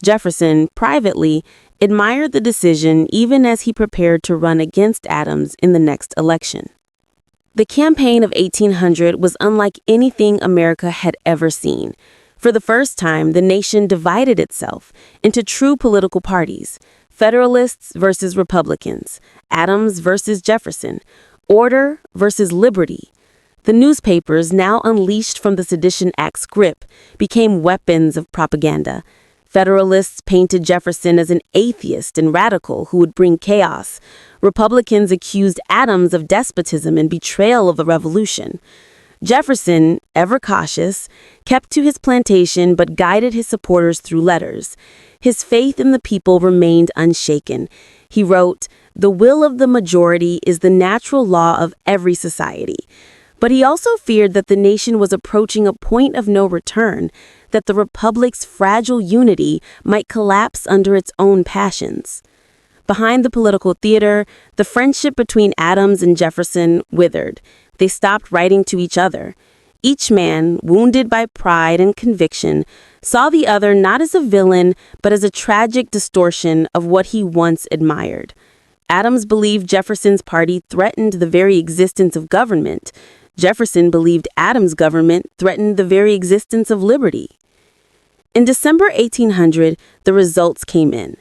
Jefferson, privately, admired the decision even as he prepared to run against Adams in the next election. The campaign of 1800 was unlike anything America had ever seen. For the first time, the nation divided itself into true political parties: Federalists versus Republicans, Adams versus Jefferson, order versus liberty. The newspapers, now unleashed from the Sedition Act's grip, became weapons of propaganda. Federalists painted Jefferson as an atheist and radical who would bring chaos. Republicans accused Adams of despotism and betrayal of the Revolution. Jefferson, ever cautious, kept to his plantation but guided his supporters through letters. His faith in the people remained unshaken. He wrote, "The will of the majority is the natural law of every society." But he also feared that the nation was approaching a point of no return, that the republic's fragile unity might collapse under its own passions. Behind the political theater, the friendship between Adams and Jefferson withered. They stopped writing to each other. Each man, wounded by pride and conviction, saw the other not as a villain, but as a tragic distortion of what he once admired. Adams believed Jefferson's party threatened the very existence of government. Jefferson believed Adams' government threatened the very existence of liberty. In December 1800, the results came in.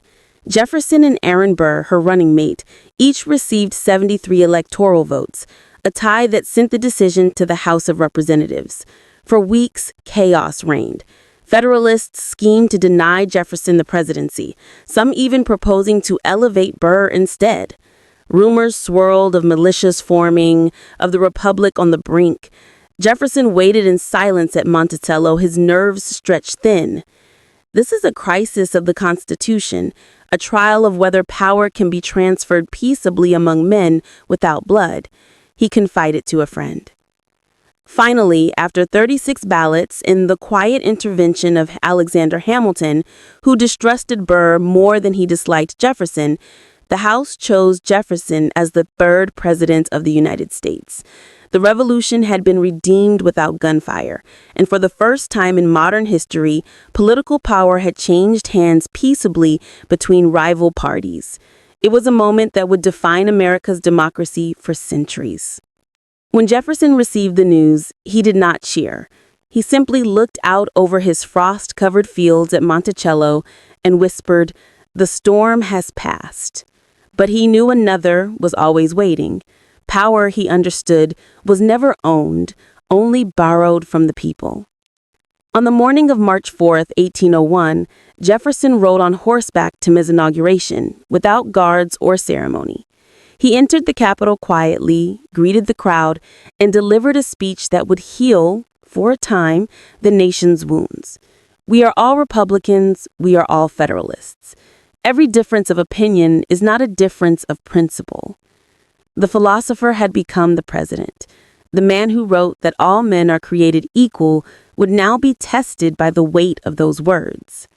Jefferson and Aaron Burr, her running mate, each received 73 electoral votes, a tie that sent the decision to the House of Representatives. For weeks, chaos reigned. Federalists schemed to deny Jefferson the presidency, some even proposing to elevate Burr instead. Rumors swirled of militias forming, of the republic on the brink. Jefferson waited in silence at Monticello, his nerves stretched thin. This is a crisis of the Constitution, a trial of whether power can be transferred peaceably among men without blood, he confided to a friend. Finally, after 36 ballots in the quiet intervention of Alexander Hamilton, who distrusted Burr more than he disliked Jefferson, the House chose Jefferson as the third president of the United States. The Revolution had been redeemed without gunfire, and for the first time in modern history, political power had changed hands peaceably between rival parties. It was a moment that would define America's democracy for centuries. When Jefferson received the news, he did not cheer. He simply looked out over his frost-covered fields at Monticello and whispered, "The storm has passed." But he knew another was always waiting. Power, he understood, was never owned, only borrowed from the people. On the morning of March 4th, 1801, Jefferson rode on horseback to his inauguration, without guards or ceremony. He entered the Capitol quietly, greeted the crowd, and delivered a speech that would heal, for a time, the nation's wounds. "We are all Republicans, we are all Federalists. Every difference of opinion is not a difference of principle." The philosopher had become the president. The man who wrote that all men are created equal would now be tested by the weight of those words.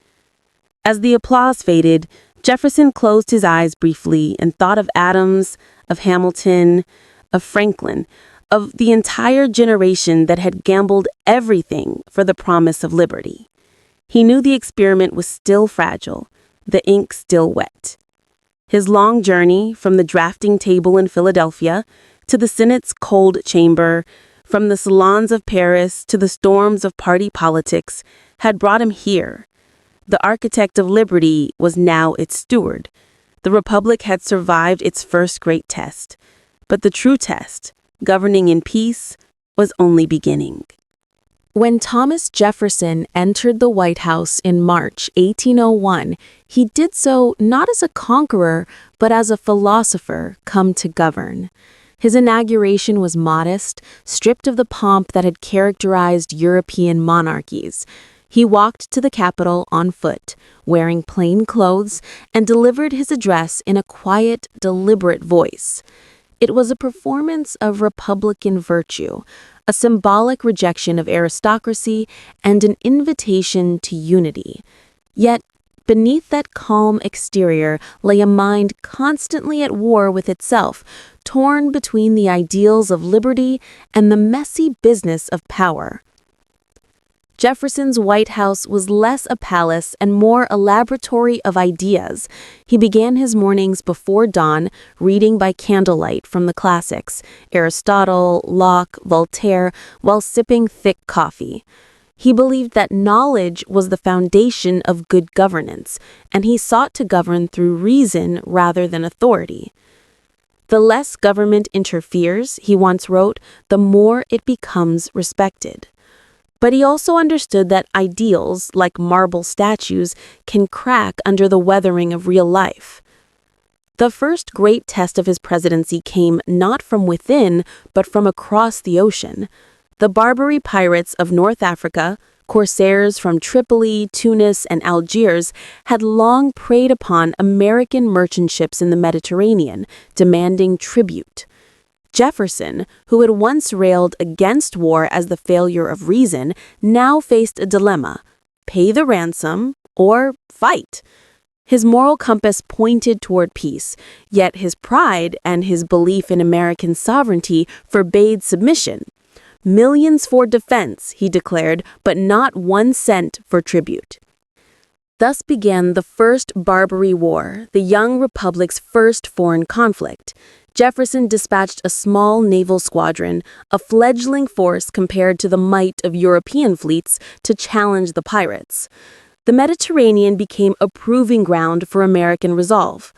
As the applause faded, Jefferson closed his eyes briefly and thought of Adams, of Hamilton, of Franklin, of the entire generation that had gambled everything for the promise of liberty. He knew the experiment was still fragile, the ink still wet. His long journey from the drafting table in Philadelphia to the Senate's cold chamber, from the salons of Paris to the storms of party politics, had brought him here. The architect of liberty was now its steward. The republic had survived its first great test, but the true test, governing in peace, was only beginning. When Thomas Jefferson entered the White House in March 1801, he did so not as a conqueror, but as a philosopher come to govern. His inauguration was modest, stripped of the pomp that had characterized European monarchies. He walked to the Capitol on foot, wearing plain clothes, and delivered his address in a quiet, deliberate voice. It was a performance of Republican virtue, a symbolic rejection of aristocracy, and an invitation to unity. Yet, beneath that calm exterior lay a mind constantly at war with itself, torn between the ideals of liberty and the messy business of power. Jefferson's White House was less a palace and more a laboratory of ideas. He began his mornings before dawn, reading by candlelight from the classics, Aristotle, Locke, Voltaire, while sipping thick coffee. He believed that knowledge was the foundation of good governance, and he sought to govern through reason rather than authority. The less government interferes, he once wrote, the more it becomes respected. But he also understood that ideals, like marble statues, can crack under the weathering of real life. The first great test of his presidency came not from within, but from across the ocean. The Barbary pirates of North Africa, corsairs from Tripoli, Tunis, and Algiers, had long preyed upon American merchant ships in the Mediterranean, demanding tribute. Jefferson, who had once railed against war as the failure of reason, now faced a dilemma: pay the ransom or fight. His moral compass pointed toward peace, yet his pride and his belief in American sovereignty forbade submission. Millions for defense, he declared, but not 1 cent for tribute. Thus began the First Barbary War, the young republic's first foreign conflict. Jefferson dispatched a small naval squadron, a fledgling force compared to the might of European fleets, to challenge the pirates. The Mediterranean became a proving ground for American resolve.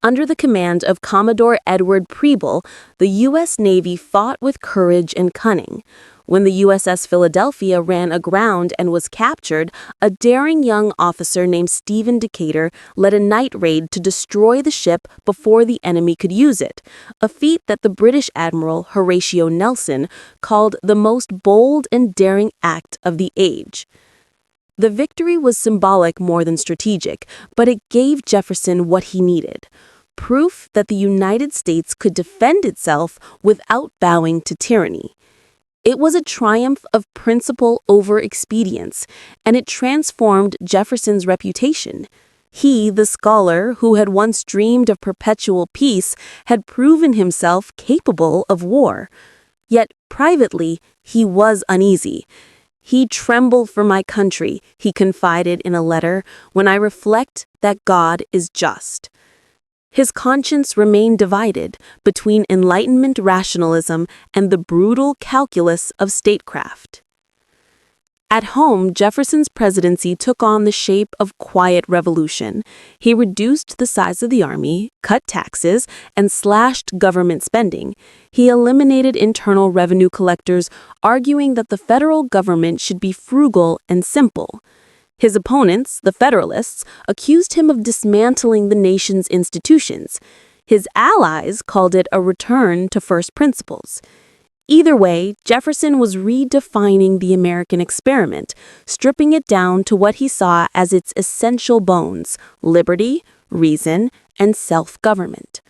Under the command of Commodore Edward Preble, the U.S. Navy fought with courage and cunning. When the USS Philadelphia ran aground and was captured, a daring young officer named Stephen Decatur led a night raid to destroy the ship before the enemy could use it, a feat that the British Admiral Horatio Nelson called the most bold and daring act of the age. The victory was symbolic more than strategic, but it gave Jefferson what he needed: proof that the United States could defend itself without bowing to tyranny. It was a triumph of principle over expedience, and it transformed Jefferson's reputation. He, the scholar who had once dreamed of perpetual peace, had proven himself capable of war. Yet, privately, he was uneasy. "He tremble for my country," he confided in a letter, "when I reflect that God is just." His conscience remained divided between Enlightenment rationalism and the brutal calculus of statecraft. At home, Jefferson's presidency took on the shape of quiet revolution. He reduced the size of the army, cut taxes, and slashed government spending. He eliminated internal revenue collectors, arguing that the federal government should be frugal and simple. His opponents, the Federalists, accused him of dismantling the nation's institutions. His allies called it a return to first principles. Either way, Jefferson was redefining the American experiment, stripping it down to what he saw as its essential bones: liberty, reason, and self-government.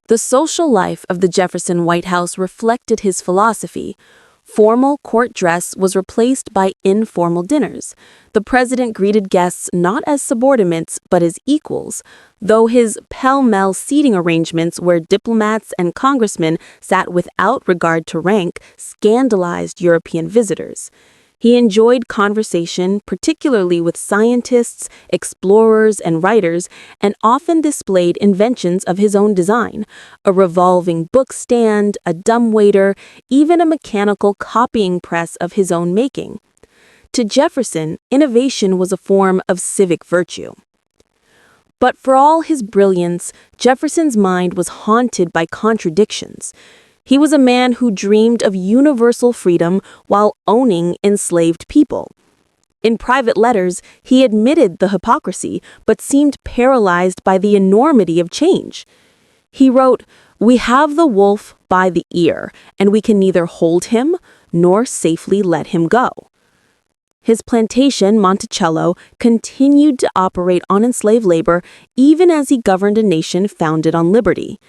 The social life of the Jefferson White House reflected his philosophy. Formal court dress was replaced by informal dinners. The president greeted guests not as subordinates but as equals, though his pell-mell seating arrangements where diplomats and congressmen sat without regard to rank scandalized European visitors. He enjoyed conversation, particularly with scientists, explorers, and writers, and often displayed inventions of his own design: a revolving book stand, a dumbwaiter, even a mechanical copying press of his own making. To Jefferson, innovation was a form of civic virtue. But for all his brilliance, Jefferson's mind was haunted by contradictions. He was a man who dreamed of universal freedom while owning enslaved people. In private letters, he admitted the hypocrisy, but seemed paralyzed by the enormity of change. He wrote, "We have the wolf by the ear, and we can neither hold him nor safely let him go." His plantation, Monticello, continued to operate on enslaved labor even as he governed a nation founded on liberty.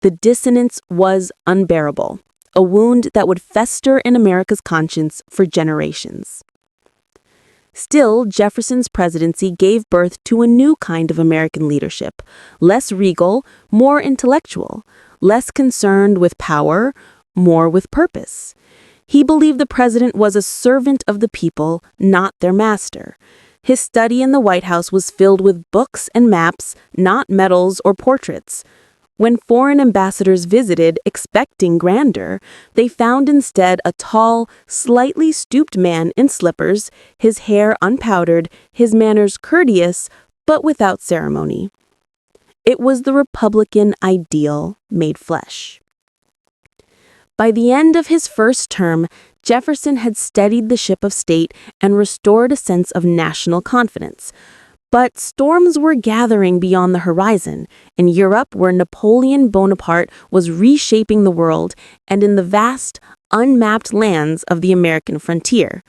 The dissonance was unbearable, a wound that would fester in America's conscience for generations. Still, Jefferson's presidency gave birth to a new kind of American leadership, less regal, more intellectual, less concerned with power, more with purpose. He believed the president was a servant of the people, not their master. His study in the White House was filled with books and maps, not medals or portraits. When foreign ambassadors visited expecting grandeur, they found instead a tall, slightly stooped man in slippers, his hair unpowdered, his manners courteous, but without ceremony. It was the Republican ideal made flesh. By the end of his first term, Jefferson had steadied the ship of state and restored a sense of national confidence. But storms were gathering beyond the horizon, in Europe where Napoleon Bonaparte was reshaping the world, and in the vast, unmapped lands of the American frontier.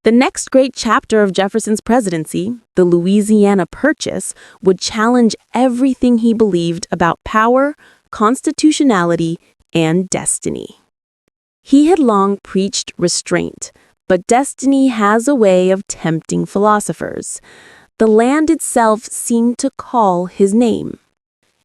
The next great chapter of Jefferson's presidency, the Louisiana Purchase, would challenge everything he believed about power, constitutionality, and destiny. He had long preached restraint, but destiny has a way of tempting philosophers. The land itself seemed to call his name.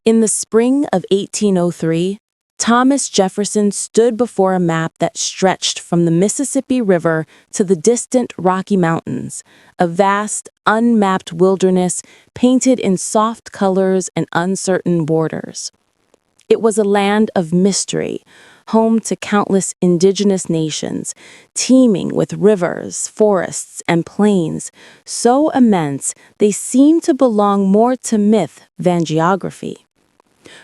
In the spring of 1803, Thomas Jefferson stood before a map that stretched from the Mississippi River to the distant Rocky Mountains, a vast, unmapped wilderness painted in soft colors and uncertain borders. It was a land of mystery, home to countless indigenous nations, teeming with rivers, forests, and plains, so immense they seemed to belong more to myth than geography.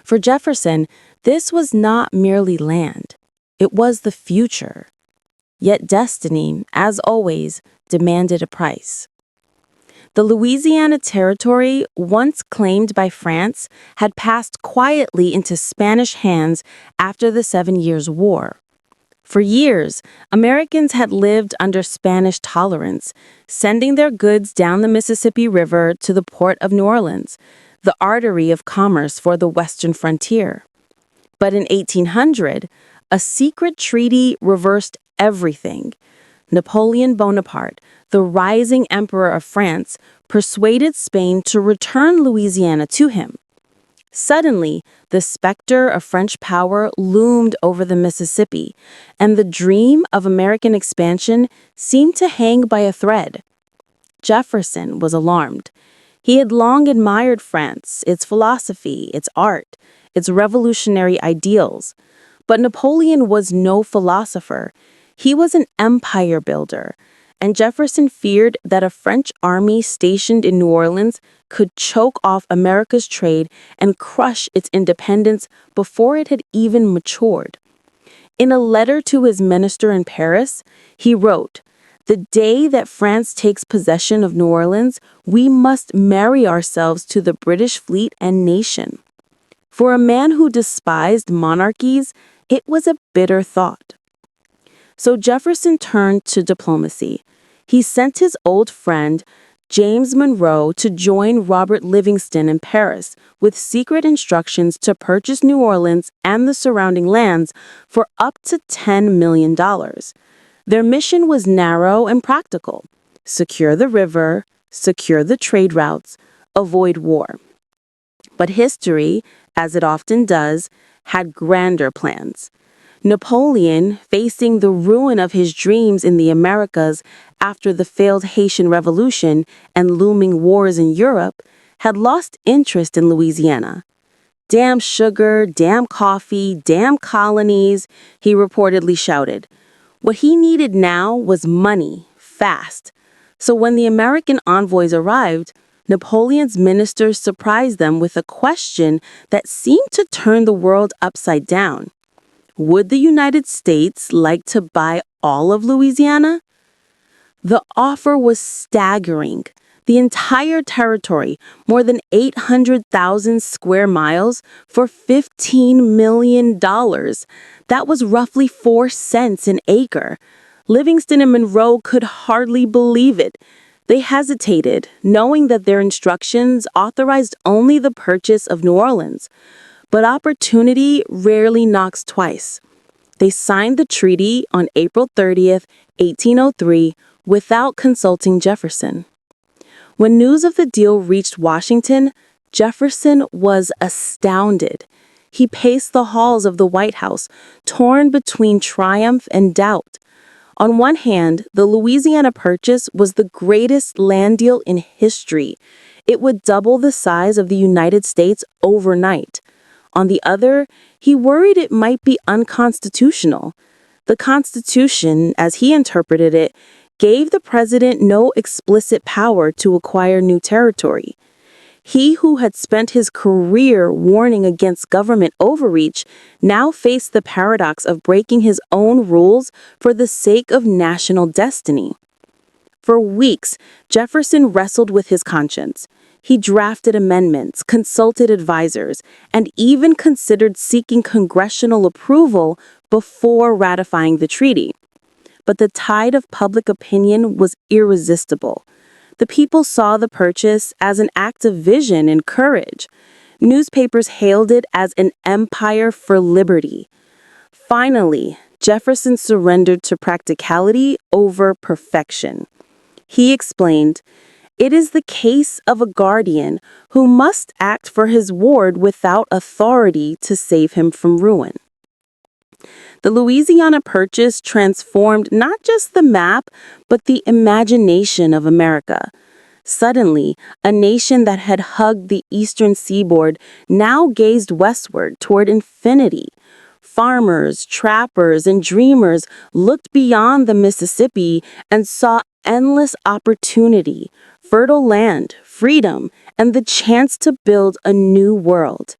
For Jefferson, this was not merely land, it was the future. Yet destiny, as always, demanded a price. The Louisiana Territory, once claimed by France, had passed quietly into Spanish hands after the 7 Years' War. For years, Americans had lived under Spanish tolerance, sending their goods down the Mississippi River to the port of New Orleans, the artery of commerce for the western frontier. But in 1800, a secret treaty reversed everything. Napoleon Bonaparte, the rising emperor of France, persuaded Spain to return Louisiana to him. Suddenly, the specter of French power loomed over the Mississippi, and the dream of American expansion seemed to hang by a thread. Jefferson was alarmed. He had long admired France, its philosophy, its art, its revolutionary ideals. But Napoleon was no philosopher. He was an empire builder, and Jefferson feared that a French army stationed in New Orleans could choke off America's trade and crush its independence before it had even matured. In a letter to his minister in Paris, he wrote, "The day that France takes possession of New Orleans, we must marry ourselves to the British fleet and nation." For a man who despised monarchies, it was a bitter thought. So Jefferson turned to diplomacy. He sent his old friend, James Monroe, to join Robert Livingston in Paris with secret instructions to purchase New Orleans and the surrounding lands for up to $10 million. Their mission was narrow and practical: secure the river, secure the trade routes, avoid war. But history, as it often does, had grander plans. Napoleon, facing the ruin of his dreams in the Americas after the failed Haitian Revolution and looming wars in Europe, had lost interest in Louisiana. "Damn sugar, damn coffee, damn colonies," he reportedly shouted. What he needed now was money, fast. So when the American envoys arrived, Napoleon's ministers surprised them with a question that seemed to turn the world upside down. Would the United States like to buy all of Louisiana? The offer was staggering. the entire territory, more than 800,000 square miles, for $15 million. That was roughly 4 cents an acre. Livingston and Monroe could hardly believe it. They hesitated, knowing that their instructions authorized only the purchase of New Orleans. But opportunity rarely knocks twice. They signed the treaty on April 30th, 1803, without consulting Jefferson. When news of the deal reached Washington, Jefferson was astounded. He paced the halls of the White House, torn between triumph and doubt. On one hand, the Louisiana Purchase was the greatest land deal in history. It would double the size of the United States overnight. On the other, he worried it might be unconstitutional. The Constitution, as he interpreted it, gave the president no explicit power to acquire new territory. He who had spent his career warning against government overreach now faced the paradox of breaking his own rules for the sake of national destiny. For weeks, Jefferson wrestled with his conscience. He drafted amendments, consulted advisors, and even considered seeking congressional approval before ratifying the treaty. But the tide of public opinion was irresistible. The people saw the purchase as an act of vision and courage. Newspapers hailed it as an empire for liberty. Finally, Jefferson surrendered to practicality over perfection. He explained, "It is the case of a guardian who must act for his ward without authority to save him from ruin." The Louisiana Purchase transformed not just the map, but the imagination of America. Suddenly, a nation that had hugged the eastern seaboard now gazed westward toward infinity. Farmers, trappers, and dreamers looked beyond the Mississippi and saw endless opportunity, fertile land, freedom, and the chance to build a new world.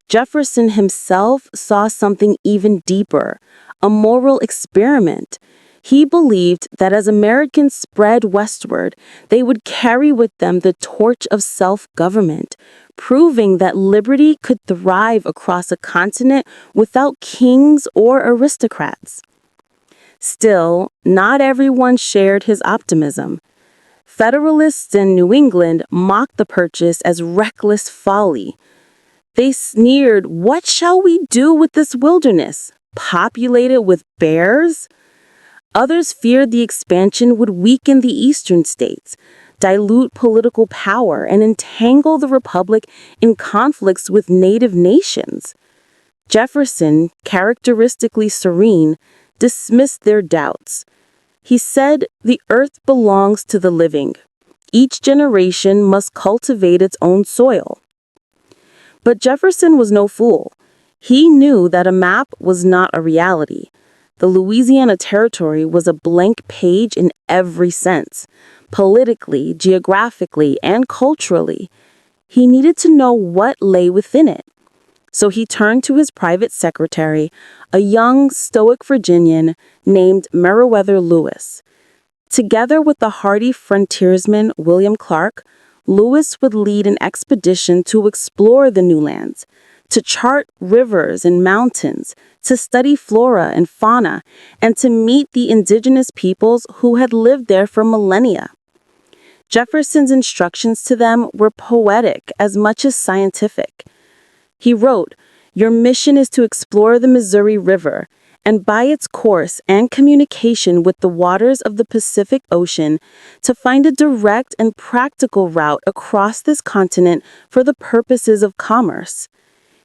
Jefferson himself saw something even deeper, a moral experiment. He believed that as Americans spread westward, they would carry with them the torch of self-government, proving that liberty could thrive across a continent without kings or aristocrats. Still, not everyone shared his optimism. Federalists in New England mocked the purchase as reckless folly. They sneered, "What shall we do with this wilderness? Populate it with bears?" Others feared the expansion would weaken the eastern states, dilute political power, and entangle the republic in conflicts with native nations. Jefferson, characteristically serene, dismissed their doubts. He said, "The earth belongs to the living. Each generation must cultivate its own soil." But Jefferson was no fool. He knew that a map was not a reality. The Louisiana Territory was a blank page in every sense, politically, geographically, and culturally. He needed to know what lay within it. So he turned to his private secretary, a young, stoic Virginian named Meriwether Lewis. Together with the hardy frontiersman William Clark, Lewis would lead an expedition to explore the new lands, to chart rivers and mountains, to study flora and fauna, and to meet the indigenous peoples who had lived there for millennia. Jefferson's instructions to them were poetic as much as scientific. He wrote, "Your mission is to explore the Missouri River, and by its course and communication with the waters of the Pacific Ocean, to find a direct and practical route across this continent for the purposes of commerce."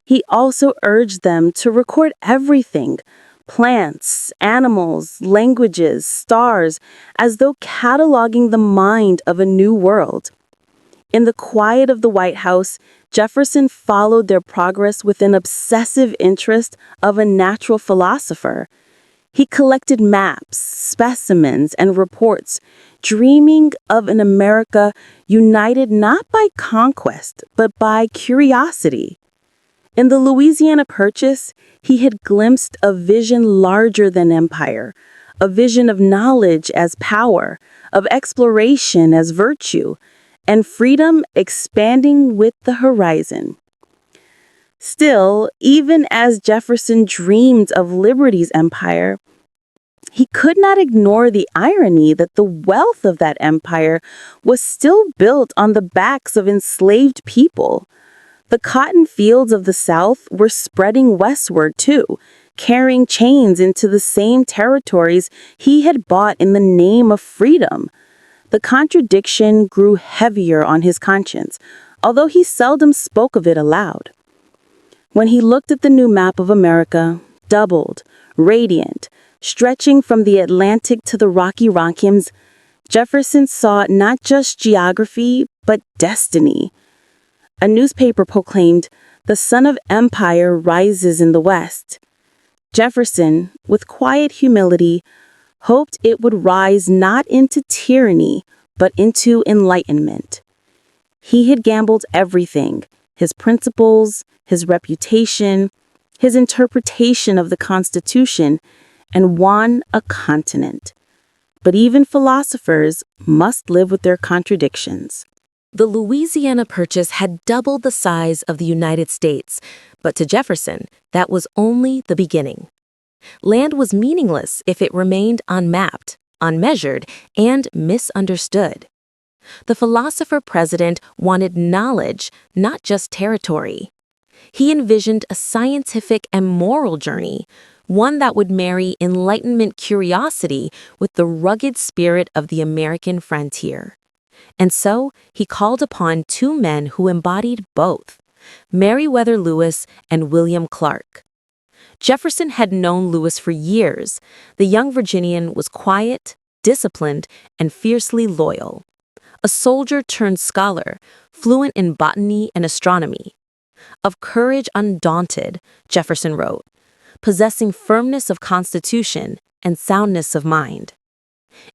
He also urged them to record everything, plants, animals, languages, stars, as though cataloging the mind of a new world. In the quiet of the White House, Jefferson followed their progress with an obsessive interest of a natural philosopher. He collected maps, specimens, and reports, dreaming of an America united not by conquest, but by curiosity. In the Louisiana Purchase, he had glimpsed a vision larger than empire, a vision of knowledge as power, of exploration as virtue, and freedom expanding with the horizon. Still, even as Jefferson dreamed of liberty's empire, he could not ignore the irony that the wealth of that empire was still built on the backs of enslaved people. The cotton fields of the South were spreading westward too, carrying chains into the same territories he had bought in the name of freedom. The contradiction grew heavier on his conscience, although he seldom spoke of it aloud. When he looked at the new map of America, doubled, radiant, stretching from the Atlantic to the Rocky Mountains, Jefferson saw not just geography, but destiny. A newspaper proclaimed, "The sun of empire rises in the West." Jefferson, with quiet humility, hoped it would rise not into tyranny, but into enlightenment. He had gambled everything: his principles, his reputation, his interpretation of the Constitution, and won a continent. But even philosophers must live with their contradictions. The Louisiana Purchase had doubled the size of the United States, but to Jefferson, that was only the beginning. Land was meaningless if it remained unmapped, unmeasured, and misunderstood. The philosopher-president wanted knowledge, not just territory. He envisioned a scientific and moral journey, one that would marry Enlightenment curiosity with the rugged spirit of the American frontier. And so he called upon two men who embodied both, Meriwether Lewis and William Clark. Jefferson had known Lewis for years. The young Virginian was quiet, disciplined, and fiercely loyal. A soldier turned scholar, fluent in botany and astronomy. Of courage undaunted, Jefferson wrote, possessing firmness of constitution and soundness of mind.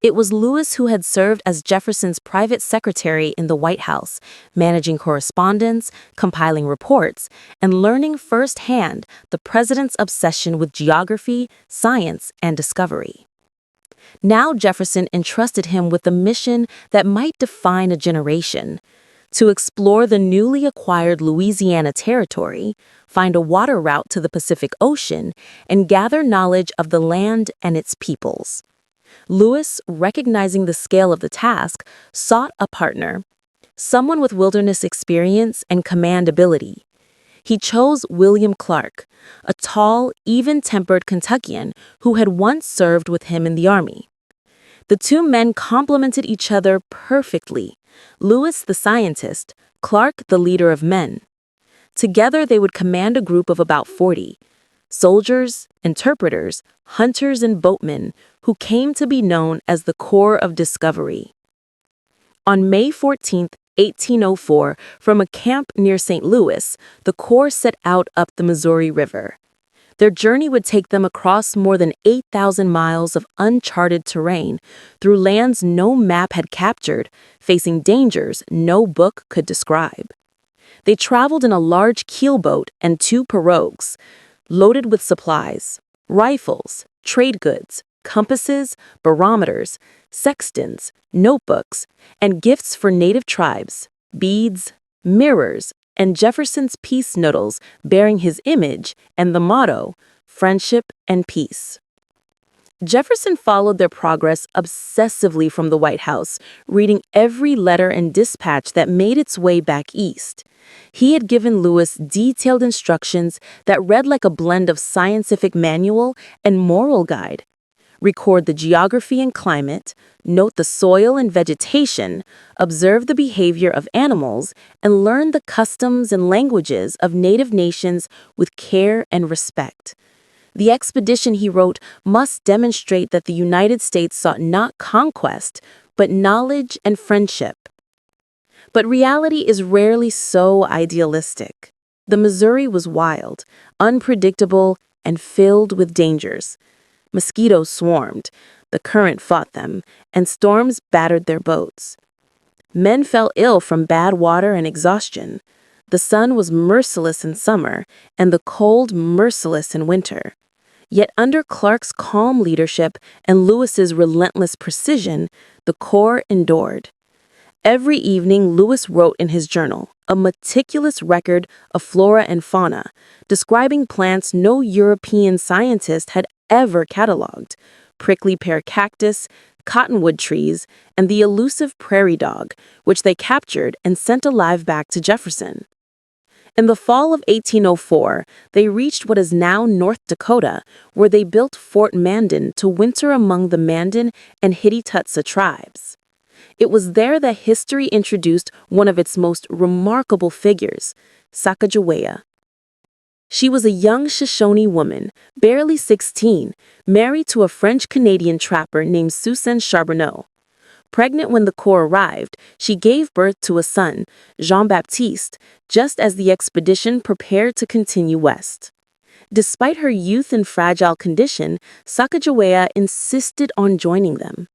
It was Lewis who had served as Jefferson's private secretary in the White House, managing correspondence, compiling reports, and learning firsthand the president's obsession with geography, science, and discovery. Now Jefferson entrusted him with a mission that might define a generation: to explore the newly acquired Louisiana Territory, find a water route to the Pacific Ocean, and gather knowledge of the land and its peoples. Lewis, recognizing the scale of the task, sought a partner, someone with wilderness experience and command ability. He chose William Clark, a tall, even-tempered Kentuckian who had once served with him in the army. The two men complemented each other perfectly: Lewis the scientist, Clark the leader of men. Together they would command a group of about 40, soldiers, interpreters, hunters, and boatmen who came to be known as the Corps of Discovery. On May 14, 1804, from a camp near St. Louis, the Corps set out up the Missouri River. Their journey would take them across more than 8,000 miles of uncharted terrain, through lands no map had captured, facing dangers no book could describe. They traveled in a large keelboat and 2 pirogues, loaded with supplies: rifles, trade goods, compasses, barometers, sextants, notebooks, and gifts for native tribes, beads, mirrors, and Jefferson's peace noodles bearing his image and the motto, "Friendship and Peace." Jefferson followed their progress obsessively from the White House, reading every letter and dispatch that made its way back east. He had given Lewis detailed instructions that read like a blend of scientific manual and moral guide. Record the geography and climate, note the soil and vegetation, observe the behavior of animals, and learn the customs and languages of native nations with care and respect. The expedition, he wrote, must demonstrate that the United States sought not conquest, but knowledge and friendship. But reality is rarely so idealistic. The Missouri was wild, unpredictable, and filled with dangers. Mosquitoes swarmed, the current fought them, and storms battered their boats. Men fell ill from bad water and exhaustion. The sun was merciless in summer, and the cold merciless in winter. Yet under Clark's calm leadership and Lewis's relentless precision, the Corps endured. Every evening, Lewis wrote in his journal, a meticulous record of flora and fauna, describing plants no European scientist had ever catalogued: prickly pear cactus, cottonwood trees, and the elusive prairie dog, which they captured and sent alive back to Jefferson. In the fall of 1804, they reached what is now North Dakota, where they built Fort Mandan to winter among the Mandan and Hittite tribes. It was there that history introduced one of its most remarkable figures, Sacagawea. She was a young Shoshone woman, barely 16, married to a French-Canadian trapper named Susan Charbonneau. Pregnant when the Corps arrived, she gave birth to a son, Jean-Baptiste, just as the expedition prepared to continue west. Despite her youth and fragile condition, Sacagawea insisted on joining them.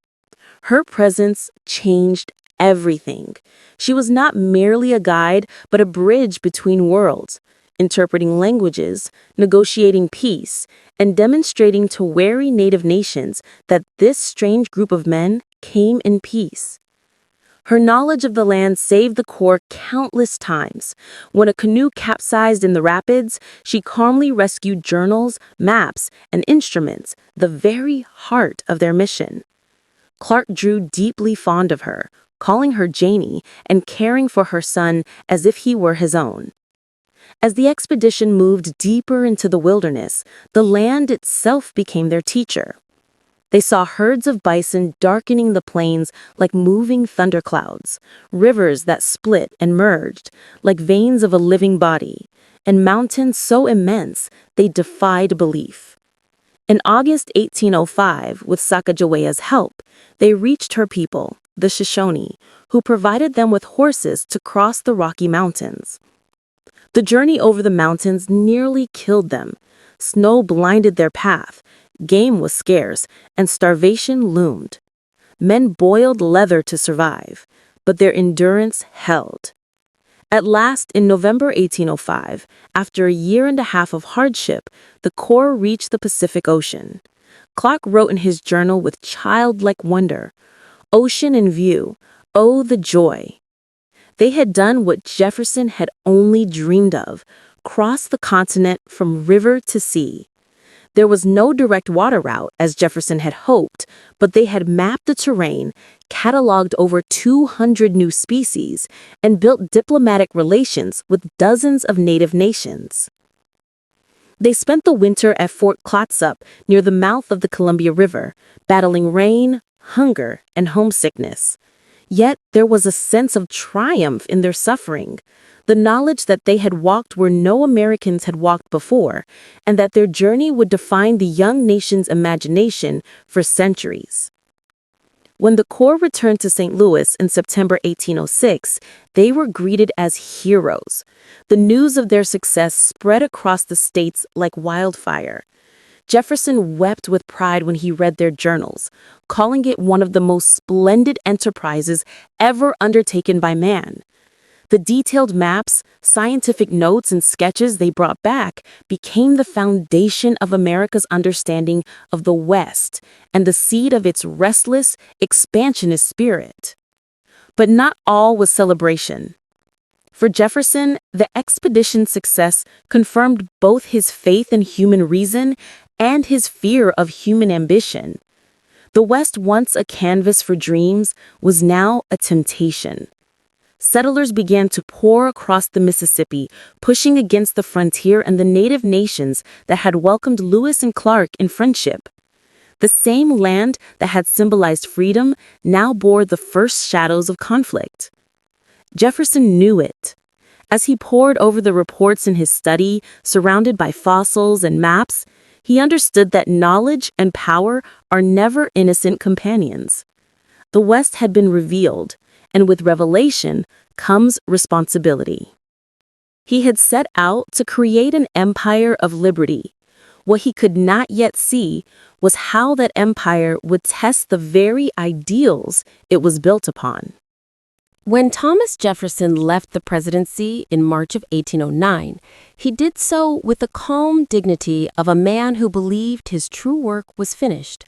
Her presence changed everything. She was not merely a guide, but a bridge between worlds, interpreting languages, negotiating peace, and demonstrating to wary native nations that this strange group of men came in peace. Her knowledge of the land saved the Corps countless times. When a canoe capsized in the rapids, she calmly rescued journals, maps, and instruments, the very heart of their mission. Clark grew deeply fond of her, calling her Janie and caring for her son as if he were his own. As the expedition moved deeper into the wilderness, the land itself became their teacher. They saw herds of bison darkening the plains like moving thunderclouds, rivers that split and merged like veins of a living body, and mountains so immense they defied belief. In August 1805, with Sacagawea's help, they reached her people, the Shoshone, who provided them with horses to cross the Rocky Mountains. The journey over the mountains nearly killed them. Snow blinded their path, game was scarce, and starvation loomed. Men boiled leather to survive, but their endurance held. At last, in November 1805, after a year and a half of hardship, the Corps reached the Pacific Ocean. Clark wrote in his journal with childlike wonder, "Ocean in view, oh the joy." They had done what Jefferson had only dreamed of, crossed the continent from river to sea. There was no direct water route, as Jefferson had hoped, but they had mapped the terrain, cataloged over 200 new species, and built diplomatic relations with dozens of native nations. They spent the winter at Fort Clatsop near the mouth of the Columbia River, battling rain, hunger, and homesickness. Yet there was a sense of triumph in their suffering, the knowledge that they had walked where no Americans had walked before, and that their journey would define the young nation's imagination for centuries. When the Corps returned to St. Louis in September 1806, they were greeted as heroes. The news of their success spread across the states like wildfire. Jefferson wept with pride when he read their journals, calling it one of the most splendid enterprises ever undertaken by man. The detailed maps, scientific notes, and sketches they brought back became the foundation of America's understanding of the West and the seed of its restless, expansionist spirit. But not all was celebration. For Jefferson, the expedition's success confirmed both his faith in human reason and his fear of human ambition. The West, once a canvas for dreams, was now a temptation. Settlers began to pour across the Mississippi, pushing against the frontier and the native nations that had welcomed Lewis and Clark in friendship. The same land that had symbolized freedom now bore the first shadows of conflict. Jefferson knew it. As he pored over the reports in his study, surrounded by fossils and maps, he understood that knowledge and power are never innocent companions. The West had been revealed, and with revelation comes responsibility. He had set out to create an empire of liberty. What he could not yet see was how that empire would test the very ideals it was built upon. When Thomas Jefferson left the presidency in March of 1809, he did so with the calm dignity of a man who believed his true work was finished.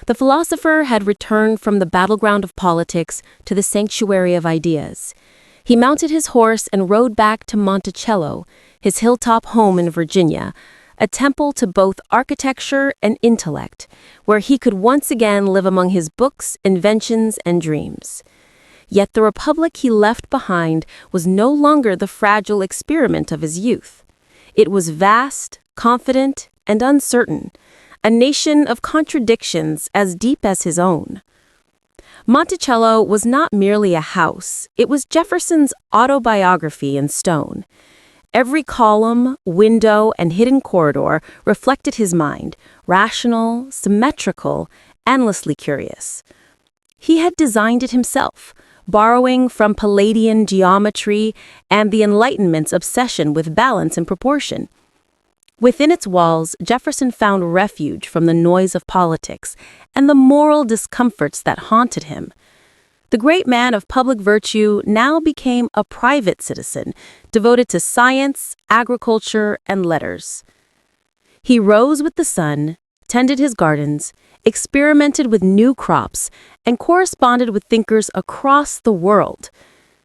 The philosopher had returned from the battleground of politics to the sanctuary of ideas. He mounted his horse and rode back to Monticello, his hilltop home in Virginia, a temple to both architecture and intellect, where he could once again live among his books, inventions, and dreams. Yet the republic he left behind was no longer the fragile experiment of his youth. It was vast, confident, and uncertain, a nation of contradictions as deep as his own. Monticello was not merely a house, it was Jefferson's autobiography in stone. Every column, window, and hidden corridor reflected his mind, rational, symmetrical, endlessly curious. He had designed it himself, borrowing from Palladian geometry and the Enlightenment's obsession with balance and proportion. Within its walls, Jefferson found refuge from the noise of politics and the moral discomforts that haunted him. The great man of public virtue now became a private citizen, devoted to science, agriculture, and letters. He rose with the sun, tended his gardens, experimented with new crops, and corresponded with thinkers across the world.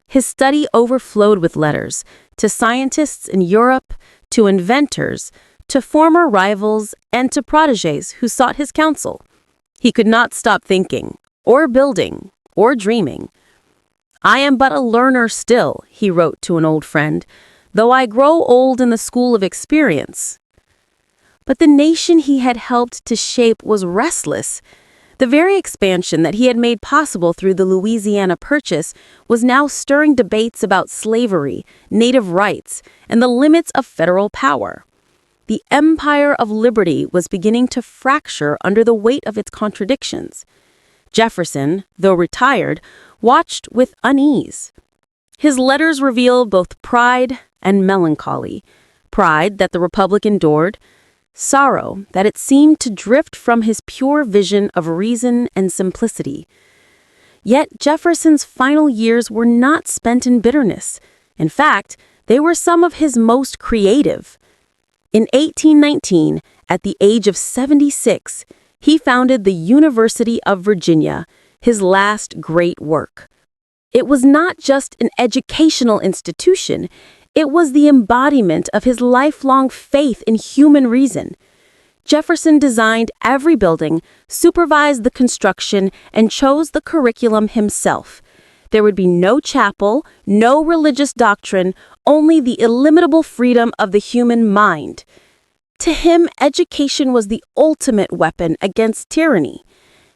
His study overflowed with letters to scientists in Europe, to inventors, to former rivals, and to protégés who sought his counsel. He could not stop thinking, or building, or dreaming. "I am but a learner still," he wrote to an old friend, "though I grow old in the school of experience." But the nation he had helped to shape was restless. The very expansion that he had made possible through the Louisiana Purchase was now stirring debates about slavery, native rights, and the limits of federal power. The empire of liberty was beginning to fracture under the weight of its contradictions. Jefferson, though retired, watched with unease. His letters reveal both pride and melancholy. Pride that the republic endured, sorrow that it seemed to drift from his pure vision of reason and simplicity. Yet Jefferson's final years were not spent in bitterness. In fact, they were some of his most creative. In 1819, at the age of 76, he founded the University of Virginia, his last great work. It was not just an educational institution, it was the embodiment of his lifelong faith in human reason. Jefferson designed every building, supervised the construction, and chose the curriculum himself. There would be no chapel, no religious doctrine, only the illimitable freedom of the human mind. To him, education was the ultimate weapon against tyranny.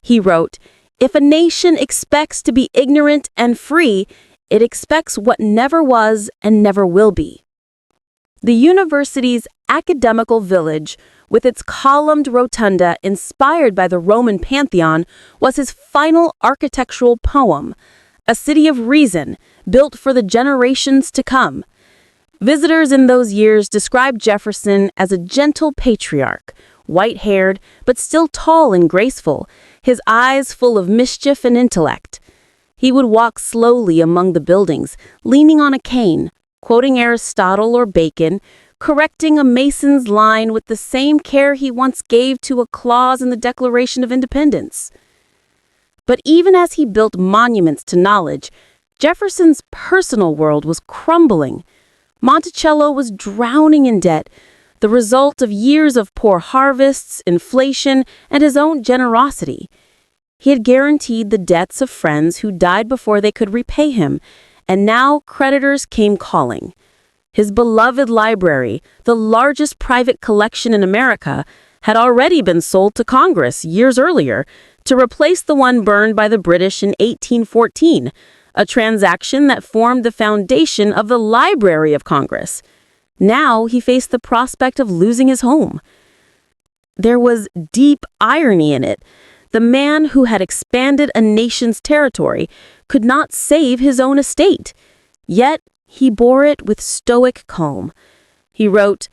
He wrote, "If a nation expects to be ignorant and free, it expects what never was and never will be." The university's academical village, with its columned rotunda inspired by the Roman Pantheon, was his final architectural poem, a city of reason built for the generations to come. Visitors in those years described Jefferson as a gentle patriarch, white-haired but still tall and graceful, his eyes full of mischief and intellect. He would walk slowly among the buildings, leaning on a cane, quoting Aristotle or Bacon, correcting a mason's line with the same care he once gave to a clause in the Declaration of Independence. But even as he built monuments to knowledge, Jefferson's personal world was crumbling. Monticello was drowning in debt, the result of years of poor harvests, inflation, and his own generosity. He had guaranteed the debts of friends who died before they could repay him, and now creditors came calling. His beloved library, the largest private collection in America, had already been sold to Congress years earlier to replace the one burned by the British in 1814, a transaction that formed the foundation of the Library of Congress. Now he faced the prospect of losing his home. There was deep irony in it. The man who had expanded a nation's territory could not save his own estate. Yet he bore it with stoic calm. He wrote,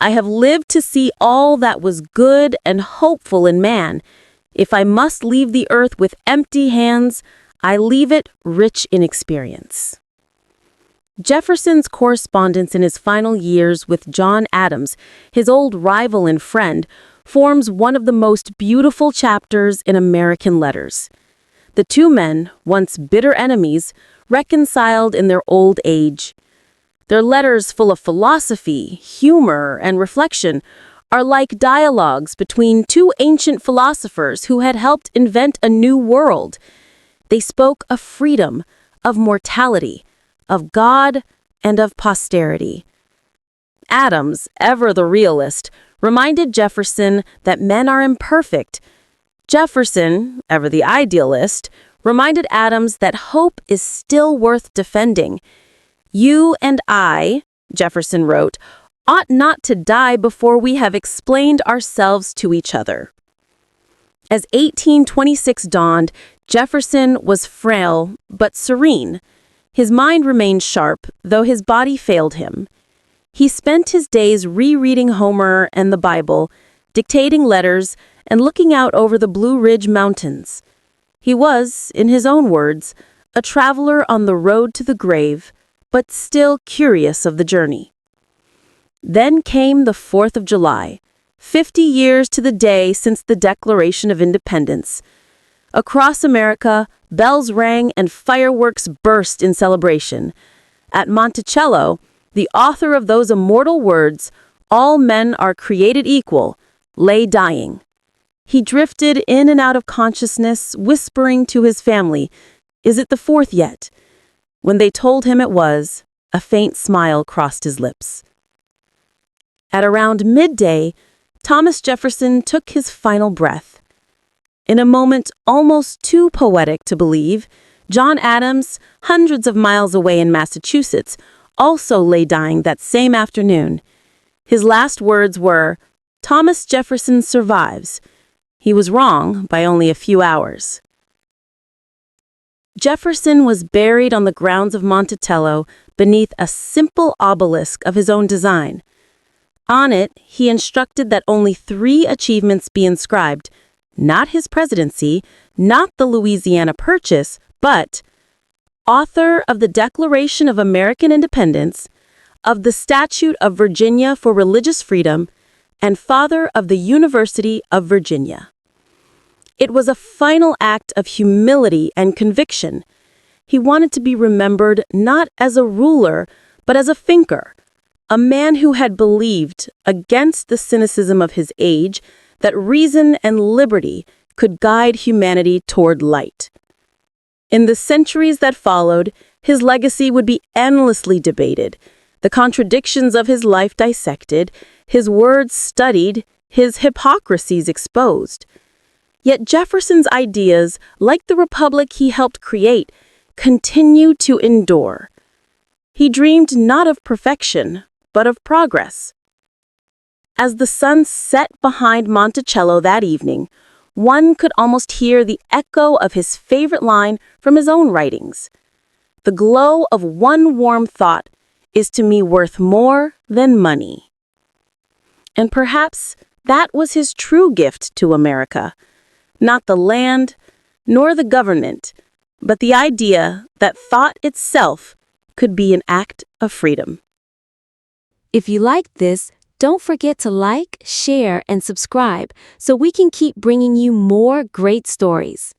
"I have lived to see all that was good and hopeful in man. If I must leave the earth with empty hands, I leave it rich in experience." Jefferson's correspondence in his final years with John Adams, his old rival and friend, forms one of the most beautiful chapters in American letters. The two men, once bitter enemies, reconciled in their old age. Their letters, full of philosophy, humor, and reflection, are like dialogues between two ancient philosophers who had helped invent a new world. They spoke of freedom, of mortality, of God, and of posterity. Adams, ever the realist, reminded Jefferson that men are imperfect. Jefferson, ever the idealist, reminded Adams that hope is still worth defending. "You and I," Jefferson wrote, "ought not to die before we have explained ourselves to each other." As 1826 dawned, Jefferson was frail but serene. His mind remained sharp, though his body failed him. He spent his days rereading Homer and the Bible, dictating letters, and looking out over the Blue Ridge Mountains. He was, in his own words, a traveler on the road to the grave, but still curious of the journey. Then came the 4th of July, 50 years to the day since the Declaration of Independence. Across America, bells rang and fireworks burst in celebration. At Monticello, the author of those immortal words, "All men are created equal," lay dying. He drifted in and out of consciousness, whispering to his family, "Is it the 4th yet?" When they told him it was, a faint smile crossed his lips. At around midday, Thomas Jefferson took his final breath. In a moment almost too poetic to believe, John Adams, hundreds of miles away in Massachusetts, also lay dying that same afternoon. His last words were, "Thomas Jefferson survives." He was wrong by only a few hours. Jefferson was buried on the grounds of Monticello beneath a simple obelisk of his own design. On it, he instructed that only 3 achievements be inscribed, not his presidency, not the Louisiana Purchase, but author of the Declaration of American Independence, of the Statute of Virginia for Religious Freedom, and father of the University of Virginia. It was a final act of humility and conviction. He wanted to be remembered not as a ruler, but as a thinker, a man who had believed, against the cynicism of his age, that reason and liberty could guide humanity toward light. In the centuries that followed, his legacy would be endlessly debated, the contradictions of his life dissected, his words studied, his hypocrisies exposed. Yet Jefferson's ideas, like the republic he helped create, continue to endure. He dreamed not of perfection, but of progress. As the sun set behind Monticello that evening, one could almost hear the echo of his favorite line from his own writings. "The glow of one warm thought is to me worth more than money." And perhaps that was his true gift to America. Not the land, nor the government, but the idea that thought itself could be an act of freedom. If you liked this, don't forget to like, share, and subscribe so we can keep bringing you more great stories.